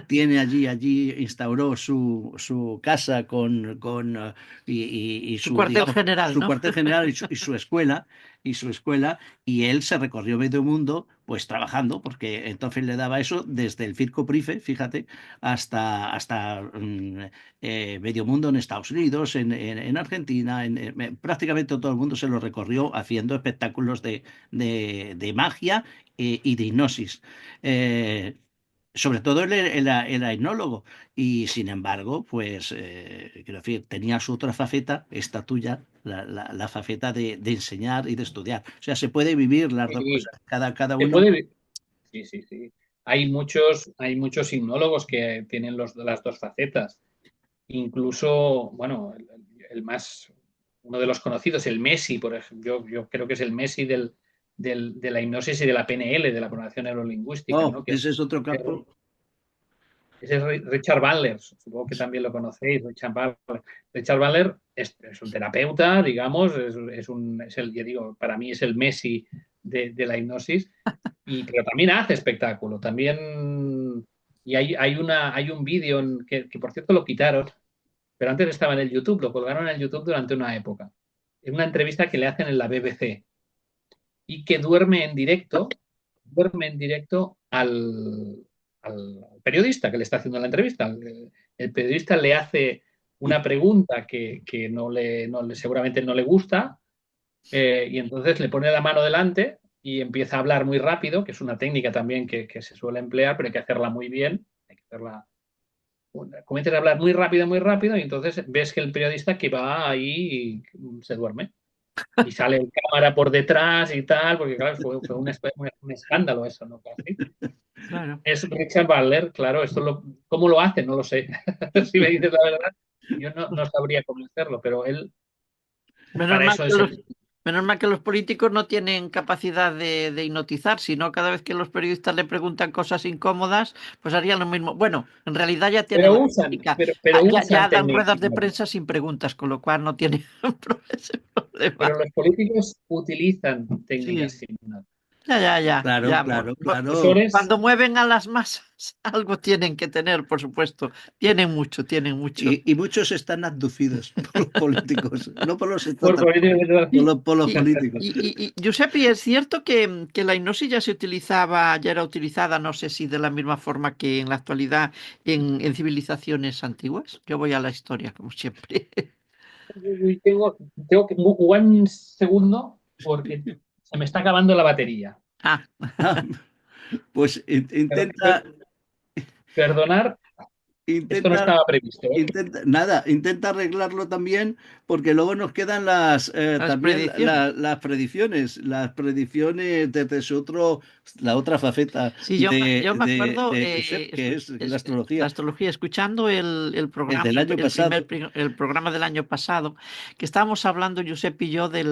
tiene allí instauró su casa y Su su, cuartel digamos, general, su ¿no? cuartel general y su escuela, y él se recorrió medio mundo, pues trabajando, porque entonces le daba eso desde el Circo Price, fíjate, hasta medio mundo en Estados Unidos, en Argentina, prácticamente todo el mundo se lo recorrió haciendo espectáculos de magia y de hipnosis. Eh, Sobre todo él era etnólogo y sin embargo, pues, quiero decir, tenía su otra faceta, esta tuya, la faceta de enseñar y de estudiar. O sea, se puede vivir las dos Sí, cosas, cada se uno. puede. Sí, sí, sí. Hay muchos hipnólogos que tienen las dos facetas. Incluso, bueno, uno de los conocidos, el Messi, por ejemplo, yo creo que es el Messi de la hipnosis y de la PNL, de la programación neurolingüística, ¿no? Que Ese es otro campo. ese es Richard Bandler, supongo que también lo conocéis, Richard Bandler. Richard Bandler es un terapeuta, digamos, ya digo, para mí es el Messi de la hipnosis, pero también hace espectáculo, también, y hay un vídeo que por cierto lo quitaron, pero antes estaba en el YouTube, lo colgaron en el YouTube durante una época. Es una entrevista que le hacen en la BBC y que duerme en directo al periodista que le está haciendo la entrevista. El periodista le hace una pregunta que seguramente no le gusta, y entonces le pone la mano delante y empieza a hablar muy rápido, que es una técnica también que se suele emplear, pero hay que hacerla muy bien, hay que hacerla. Comienzas a hablar muy rápido, y entonces ves que el periodista que va ahí se duerme y sale el cámara por detrás y tal, porque claro, fue un escándalo eso, ¿no? Casi. Claro. Es Richard Bandler, claro, ¿cómo lo hace? No lo sé. Si me dices la verdad, yo no sabría convencerlo, pero él, Menos para mal eso que es los, el... menos mal que los políticos no tienen capacidad de hipnotizar, sino cada vez que los periodistas le preguntan cosas incómodas, pues harían lo mismo. Bueno, en realidad ya tienen la técnica. Pero Ya usan dan ruedas técnicas. de prensa sin preguntas, con lo cual no tienen ese problema. Pero los políticos utilizan técnicas Sí, similares. Claro, ya. claro, claro. Profesores, Cuando mueven a las masas, algo tienen que tener, por supuesto. Tienen mucho, tienen mucho. Y muchos están abducidos por los políticos, no por los por extraterrestres, políticos, por los Y, políticos. Giuseppe, ¿es cierto que la hipnosis ya era utilizada, no sé si de la misma forma que en la actualidad, en civilizaciones antiguas? Yo voy a la historia, como siempre. tengo que jugar un segundo porque se me está acabando la batería. Ah, Ah, pues intenta, Perdonar, esto no intenta estaba previsto, ¿eh? intenta arreglarlo también, porque luego nos quedan las también predicciones. las predicciones desde la otra faceta Sí, yo me acuerdo, de Josep, que es la la astrología, astrología, escuchando el el programa, del año pasado. el programa del año pasado, que estábamos hablando, Giuseppe y yo, del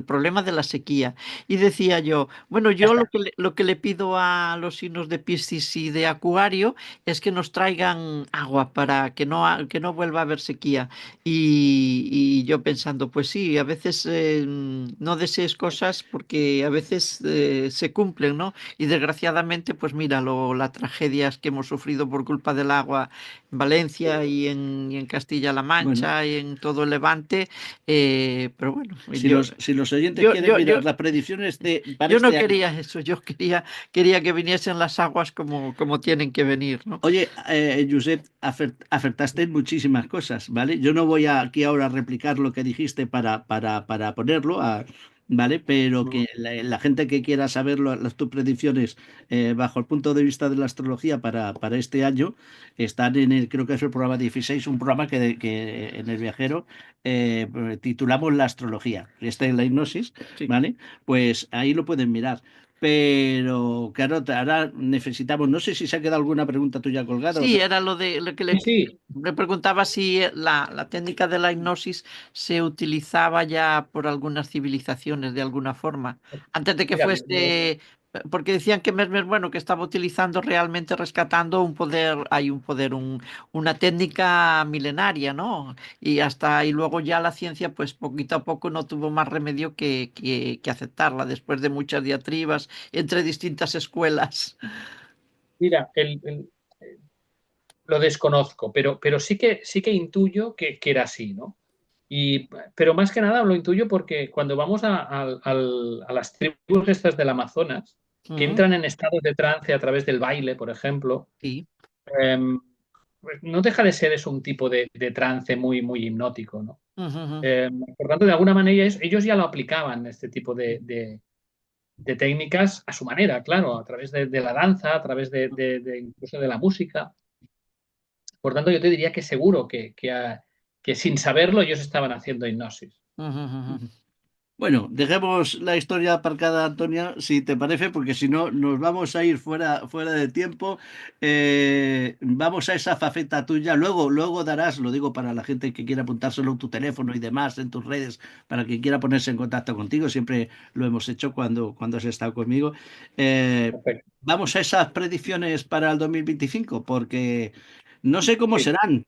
problema de la sequía. Y decía yo, bueno, Ya yo está. lo que le pido a los signos de Piscis y de Acuario es que nos traigan agua para que no vuelva a haber sequía. Y yo pensando, pues sí, a veces no desees cosas porque a veces se cumplen, ¿no? Y desgraciadamente, pues mira, las tragedias que hemos sufrido por culpa del agua en Valencia y en Castilla-La Bueno, Mancha y en todo el Levante, pero bueno, si los oyentes yo, quieren yo, yo, mirar las predicciones para yo no este año. quería eso, quería que viniesen las aguas como tienen que venir, ¿no? Oye, Josep, acertaste en muchísimas cosas, ¿vale? Yo no voy aquí ahora a replicar lo que dijiste para ponerlo, ¿vale? Pero que la gente que quiera saber tus predicciones bajo el punto de vista de la astrología para este año, están creo que es el programa 16, un programa que en El Viajero titulamos La Astrología. Este es la hipnosis, Sí. ¿vale? Pues ahí lo pueden mirar. Pero claro, ahora necesitamos, no sé si se ha quedado alguna pregunta tuya colgada. Sí, era lo de lo que Sí, sí. le preguntaba si la técnica de la hipnosis se utilizaba ya por algunas civilizaciones de alguna forma. Antes de que Mira, fuese, porque decían que Mesmer, bueno, que estaba utilizando realmente rescatando un poder, una técnica milenaria, ¿no? Y luego ya la ciencia, pues poquito a poco no tuvo más remedio que aceptarla después de muchas diatribas entre distintas escuelas. mira, lo desconozco, pero sí que intuyo que era así, ¿no? Pero más que nada lo intuyo porque cuando vamos a las tribus estas del Amazonas, que Ujú, entran en estados de trance a través del baile, por ejemplo, sí. em, pues no deja de ser eso un tipo de trance muy hipnótico, ¿no? Ujú, ujú. Por tanto, de alguna manera ellos ya lo aplicaban, este tipo de técnicas a su manera, claro, a través de la danza, a través incluso de la música. Por tanto, yo te diría que seguro que sin saberlo ellos estaban haciendo hipnosis. Ujú, ujú. Bueno, dejemos la historia aparcada, Antonia, si te parece, porque si no nos vamos a ir fuera de tiempo. Vamos a esa faceta tuya. Luego darás, lo digo para la gente que quiera apuntárselo, tu teléfono y demás en tus redes, para quien quiera ponerse en contacto contigo. Siempre lo hemos hecho cuando has estado conmigo. Perfecto. Vamos a esas predicciones para el 2025, porque no sé cómo Sí. serán,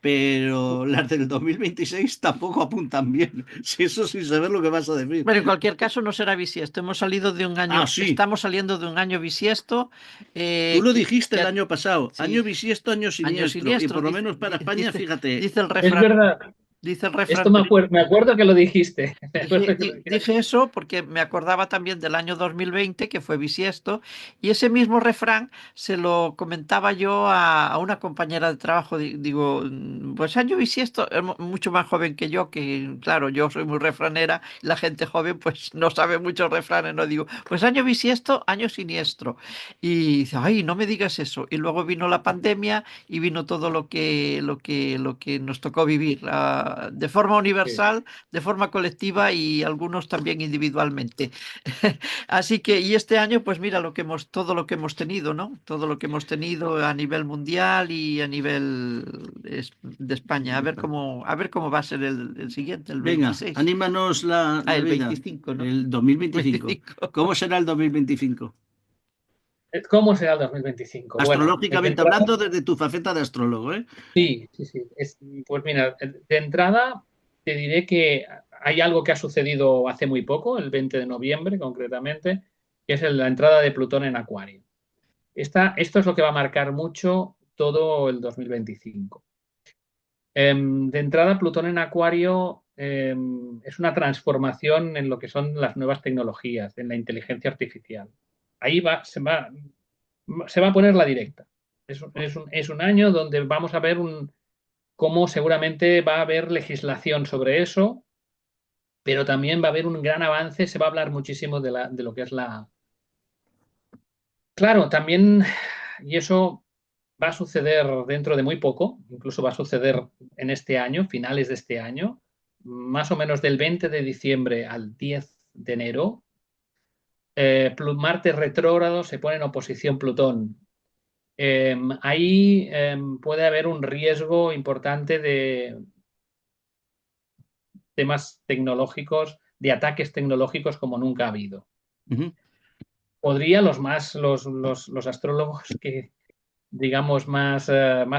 pero las del 2026 tampoco apuntan bien. Si eso sin saber lo que vas a decir. Bueno, en cualquier caso no será bisiesto. Hemos salido de un Ah, año, sí, estamos saliendo de un año bisiesto, tú lo que, dijiste el que año pasado, sí, año bisiesto, año año siniestro, y siniestro, por lo menos para España, fíjate, dice el Es refrán, verdad. dice el Esto refrán. me acuerdo que lo dijiste. Me Dije, acuerdo que lo dijiste. dije eso porque me acordaba también del año 2020, que fue bisiesto, y ese mismo refrán se lo comentaba yo a una compañera de trabajo. Digo, pues año bisiesto, es mucho más joven que yo, que claro, yo soy muy refranera, y la gente joven pues no sabe muchos refranes, no digo, pues año bisiesto, año siniestro. Y dice, ay, no me digas eso. Y luego vino la pandemia y vino todo lo que nos tocó vivir, de forma Sí. universal, de forma colectiva y algunos también individualmente. Así que, y este año, pues mira todo lo que hemos tenido, ¿no? Todo lo que hemos tenido a nivel mundial y a nivel de España. A ver cómo va a ser el siguiente, el venga, 26. anímanos la El vida, 25, ¿no? el 2025. 25. ¿Cómo será el 2025? ¿Cómo será el 2025? Bueno, de Astrológicamente entrada, hablando, desde tu faceta de astrólogo, ¿eh? sí, sí, sí. Pues mira, de entrada te diré que hay algo que ha sucedido hace muy poco, el 20 de noviembre concretamente, que es la entrada de Plutón en Acuario. Esto es lo que va a marcar mucho todo el 2025. De entrada, Plutón en Acuario es una transformación en lo que son las nuevas tecnologías, en la inteligencia artificial. Ahí se va a poner la directa. Es un año donde vamos a ver cómo seguramente va a haber legislación sobre eso, pero también va a haber un gran avance, se va a hablar muchísimo de lo que es la... Claro, también, y eso va a suceder dentro de muy poco, incluso va a suceder en este año, finales de este año, más o menos del 20 de diciembre al 10 de enero. Marte retrógrado se pone en oposición Plutón. Ahí puede haber un riesgo importante de temas tecnológicos, de ataques tecnológicos como nunca ha habido. Ujú. Podría los astrólogos que, digamos, más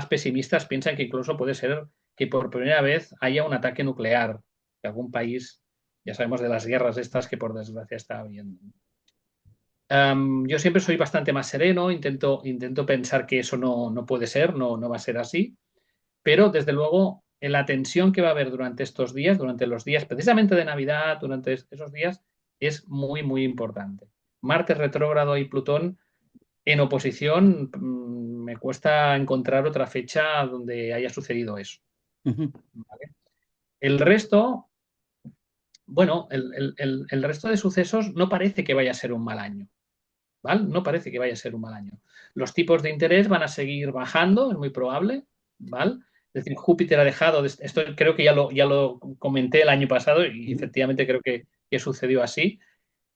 pesimistas piensan que incluso puede ser que por primera vez haya un ataque nuclear de algún país. Ya sabemos de las guerras estas que por desgracia está habiendo. Yo siempre soy bastante más sereno, intento pensar que eso no puede ser, no va a ser así, pero desde luego la tensión que va a haber durante estos días, durante los días precisamente de Navidad, durante esos días, es muy, muy importante. Marte retrógrado y Plutón en oposición, me cuesta encontrar otra fecha donde haya sucedido eso. Ujú. ¿Vale? El resto, bueno, el resto de sucesos no parece que vaya a ser un mal año. ¿Vale? No parece que vaya a ser un mal año. Los tipos de interés van a seguir bajando, es muy probable, ¿vale? Es decir, Júpiter ha dejado, esto creo que ya lo comenté el año pasado y efectivamente creo que sucedió así.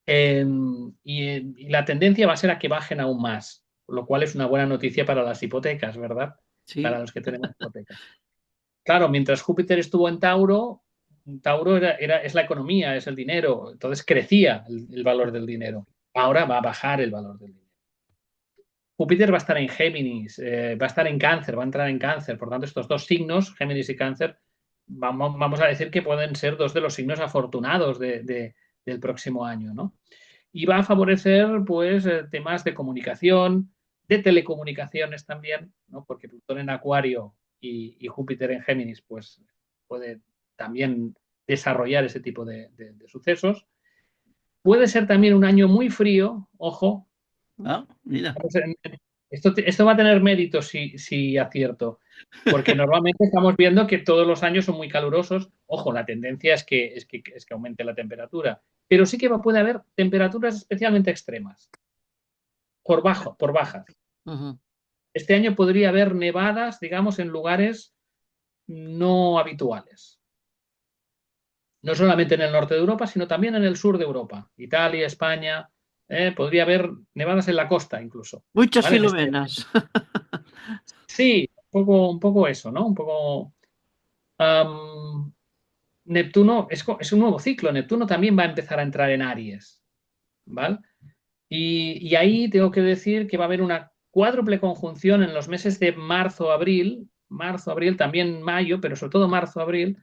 Y la tendencia va a ser a que bajen aún más, lo cual es una buena noticia para las hipotecas, ¿verdad? Para Sí. los que tenemos hipotecas. Claro, mientras Júpiter estuvo en Tauro, Tauro es la economía, es el dinero, entonces crecía el valor del dinero. Ahora va a bajar el valor del dinero. Júpiter va a estar en Géminis, va a estar en Cáncer, va a entrar en Cáncer. Por tanto, estos dos signos, Géminis y Cáncer, vamos a decir que pueden ser dos de los signos afortunados del próximo año, ¿no? Y va a favorecer, pues, temas de comunicación, de telecomunicaciones también, ¿no? Porque Plutón en Acuario y Júpiter en Géminis, pues, puede también desarrollar ese tipo de sucesos. Puede ser también un año muy frío, ojo. Ah, mira. Esto va a tener mérito si acierto, porque normalmente estamos viendo que todos los años son muy calurosos. Ojo, la tendencia es que aumente la temperatura, pero sí que puede haber temperaturas especialmente extremas, por bajas. Ujú. Este año podría haber nevadas, digamos, en lugares no habituales. no solamente en el norte de Europa, sino también en el sur de Europa, Italia, España, podría haber nevadas en la costa incluso, Muchas ¿vale? filomenas. Sí, un poco eso, ¿no? Un poco... am, Neptuno es un nuevo ciclo, Neptuno también va a empezar a entrar en Aries, ¿vale? Y ahí tengo que decir que va a haber una cuádruple conjunción en los meses de marzo, abril, también mayo, pero sobre todo marzo, abril,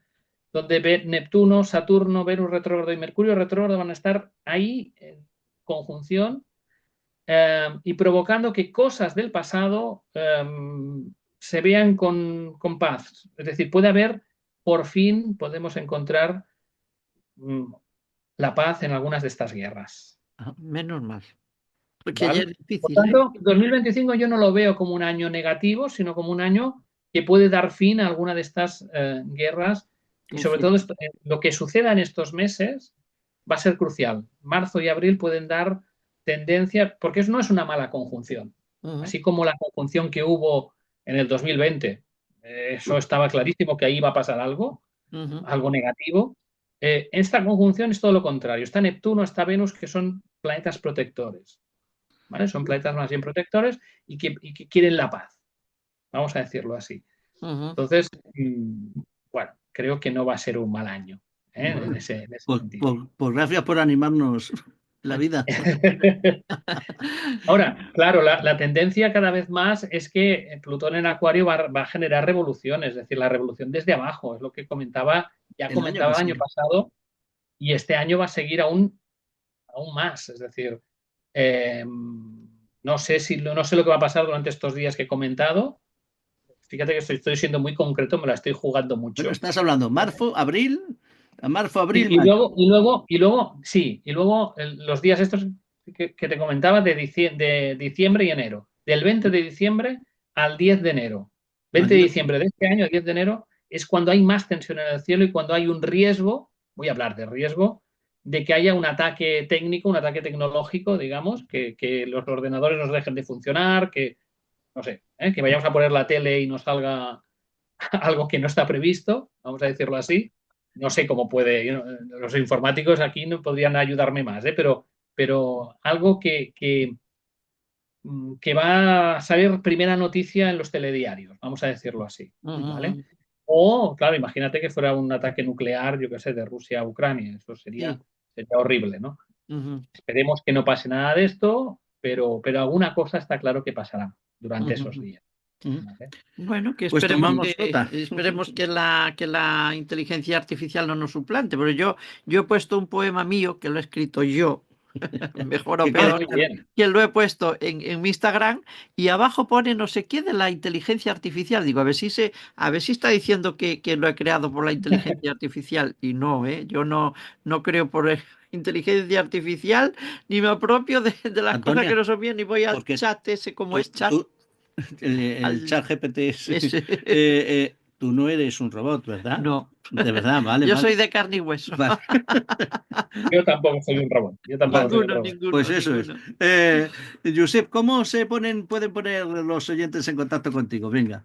donde Neptuno, Saturno, Venus retrógrado y Mercurio retrógrado van a estar ahí en conjunción y provocando que cosas del pasado se vean con paz. Es decir, puede haber, por fin, podemos encontrar la paz en algunas de estas guerras. Menos mal. Porque ya ¿Vale? es Por difícil, ¿eh? tanto, 2025 yo no lo veo como un año negativo, sino como un año que puede dar fin a alguna de estas guerras y sobre todo Conflicto. lo que suceda en estos meses va a ser crucial. Marzo y abril pueden dar tendencia, porque no es una mala conjunción, así como la conjunción que hubo en el 2020, eso estaba clarísimo que ahí iba a pasar algo, algo negativo. Esta conjunción es todo lo contrario, está Neptuno, está Venus, que son planetas protectores. ¿Vale? Son planetas más bien protectores y que quieren la paz, vamos a decirlo así. Entonces, bueno, creo que no va a ser un mal año Bueno, en ese pues, sentido. pues gracias por animarnos la vida. Ahora, claro, la tendencia cada vez más es que Plutón en Acuario va a generar revoluciones, es decir, la revolución desde abajo, es lo que ya El año comentaba el año pasado. pasado, y este año va a seguir aún más, es decir, eh, no sé lo que va a pasar durante estos días que he comentado. Fíjate que estoy siendo muy concreto, me la estoy jugando Bueno, mucho. estás hablando marzo, abril, Y mayo. luego los días estos que te comentaba de diciembre y enero. Del 20 de diciembre al 10 de enero. Al 20 de día- diciembre de este año, 10 de enero, es cuando hay más tensión en el cielo y cuando hay un riesgo, voy a hablar de riesgo, de que haya un ataque técnico, un ataque tecnológico, digamos, que los ordenadores nos dejen de funcionar, que, no sé, que vayamos a poner la tele y nos salga algo que no está previsto, vamos a decirlo así. No sé cómo puede, los informáticos aquí no podrían ayudarme más, pero algo que va a salir primera noticia en los telediarios, vamos a decirlo así, ¿vale? O, claro, imagínate que fuera un ataque nuclear, yo qué sé, de Rusia a Ucrania, eso sería, Sí. sería horrible, ¿no? Esperemos que no pase nada de esto, pero alguna cosa está claro que pasará durante esos días. Ujú. ¿Vale? Bueno, que Pues tomamos nota. esperemos que la inteligencia artificial no nos suplante. Pero yo he puesto un poema mío que lo he escrito yo, mejor o ¿Qué Ah, quieres? peor, muy bien. que lo he puesto en mi Instagram y abajo pone no sé qué de la inteligencia artificial. Digo, a ver si está diciendo que lo he creado por la inteligencia artificial. Y no, ¿eh? Yo no creo por inteligencia artificial ni me apropio de las cosas que Antonia, no son bien, ni voy al porque chat ese como es tú, chat. tú- el Al, chat GPT ese. tú no eres un robot, ¿verdad? No, De verdad, vale, yo vale. soy de carne y hueso. Vale, Yo tampoco soy un robot. Yo tampoco vale. soy un Ninguno, robot. Pues ninguno, eso es. ninguno. Josep, ¿cómo pueden poner los oyentes en contacto contigo? Venga.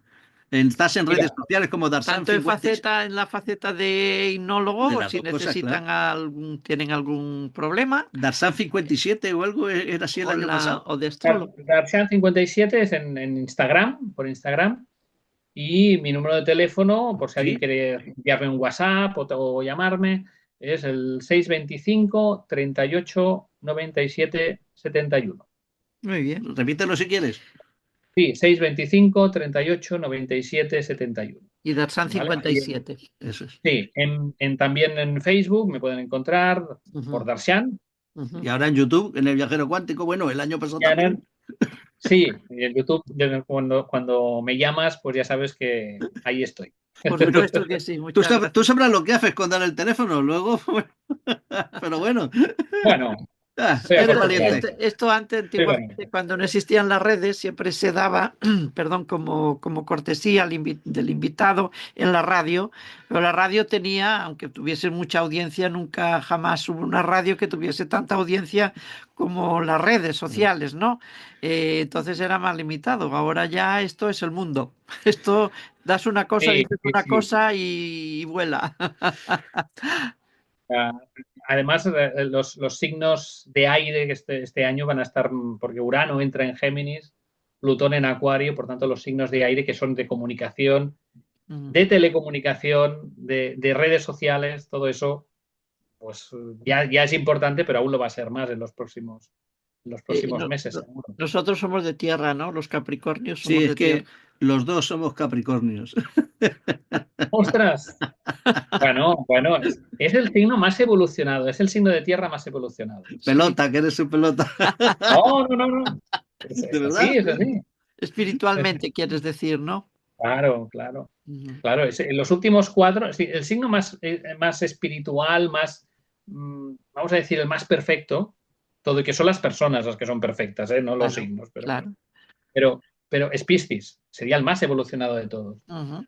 Estás en redes Mira, sociales como Tanto Darsan56 en la faceta de de hipnólogo, las si dos cosas, claro. necesitan tienen algún problema, Darsan57 o algo era así el año pasado. o de astrólogo. García57 es en Instagram, por Instagram, y mi número de teléfono, por si alguien Sí, quiere enviarme un WhatsApp o llamarme, es el 625 38 97 71. Muy bien. repítelo si quieres. Sí, 625 38 97 71. Y Darsan ¿Vale? 57. Eso es. Sí, también en Facebook me pueden encontrar por Ujú, Darsian. Y ujú. ahora en YouTube, en el viajero cuántico, bueno, el año pasado Ya también. sí, y en YouTube cuando me llamas, pues ya sabes que ahí estoy. Por Bueno, supuesto que sí, tú, muchas tú gracias. sabrás lo que haces con dar el teléfono, luego, pero bueno, Bueno, estoy eres acostumbrado. valiente. Esto antes, Estoy bueno. antiguamente, cuando no existían las redes, siempre se daba, perdón, como cortesía del invitado en la radio, pero la radio tenía, aunque tuviese mucha audiencia, nunca jamás hubo una radio que tuviese tanta audiencia como las redes sociales, ¿no? Entonces era más limitado. Ahora ya esto es el mundo. Esto das una cosa, Sí, dices sí, una sí. cosa y vuela. Además, los signos de aire que este año van a estar, porque Urano entra en Géminis, Plutón en Acuario, por tanto los signos de aire que son de comunicación, de telecomunicación, de redes sociales, todo eso, pues ya es importante, pero aún lo va a ser más en los próximos meses, seguro. Nosotros somos de tierra, ¿no? Los Capricornios Sí, somos es de que tierra. los dos somos Capricornios. ¡Ostras! Bueno, es el signo más evolucionado, es el signo de tierra más evolucionado. Pelota, que eres su pelota. No. ¿De verdad? Es así. Espiritualmente, quieres decir, ¿no? Claro. Claro, en los últimos 4, el signo más espiritual, vamos a decir, el más perfecto, todo y que son las personas las que son perfectas, no los signos, Claro. pero es Piscis, sería el más evolucionado de todos. Uh-huh.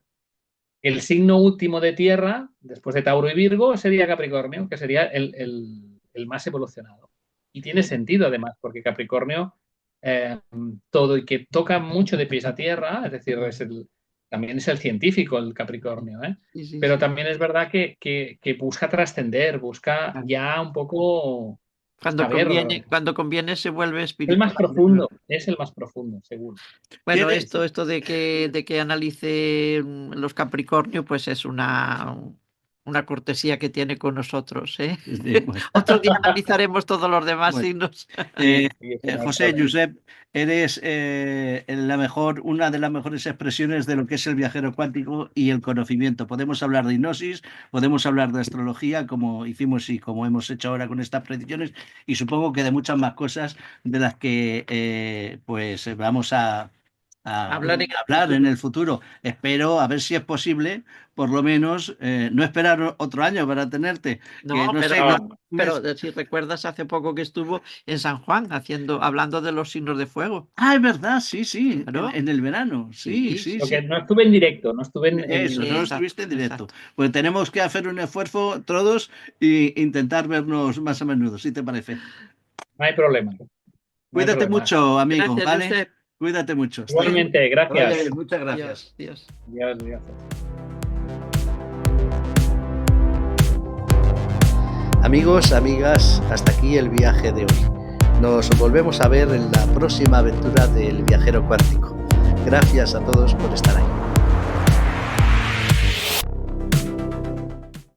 El signo último de tierra, después de Tauro y Virgo, sería Capricornio, que sería el más evolucionado. Y tiene sentido, además, porque Capricornio, todo y que toca mucho de pies a tierra, es decir, también es el científico el Capricornio, pero también es verdad que busca trascender, busca ya un poco Cuando conviene se vuelve espiritual. Es el más profundo, seguro. Bueno, esto de que analice los Capricornio, pues es una cortesía que tiene con nosotros, ¿eh? Sí, bueno. Otro día analizaremos todos los demás signos. José, Josep, eres una de las mejores expresiones de lo que es el viajero cuántico y el conocimiento. Podemos hablar de hipnosis, podemos hablar de astrología, como hicimos y como hemos hecho ahora con estas predicciones, y supongo que de muchas más cosas de las que pues vamos a hablar en el futuro. Espero a ver si es posible, por lo menos, no esperar otro año para tenerte. No, pero si recuerdas, hace poco que estuvo en San Juan hablando de los signos de fuego. Ah, es verdad, sí, ¿Claro? en el verano, sí. Porque no estuve en directo, no estuviste en directo. Pues tenemos que hacer un esfuerzo todos e intentar vernos más a menudo, si te parece. No hay problema. Cuídate mucho, amigo, Gracias, ¿vale? Josep. Cuídate mucho. Igualmente, gracias. Vale, muchas gracias. Adiós. Adiós. Amigos, amigas, hasta aquí el viaje de hoy. Nos volvemos a ver en la próxima aventura del viajero cuántico. Gracias a todos por estar ahí.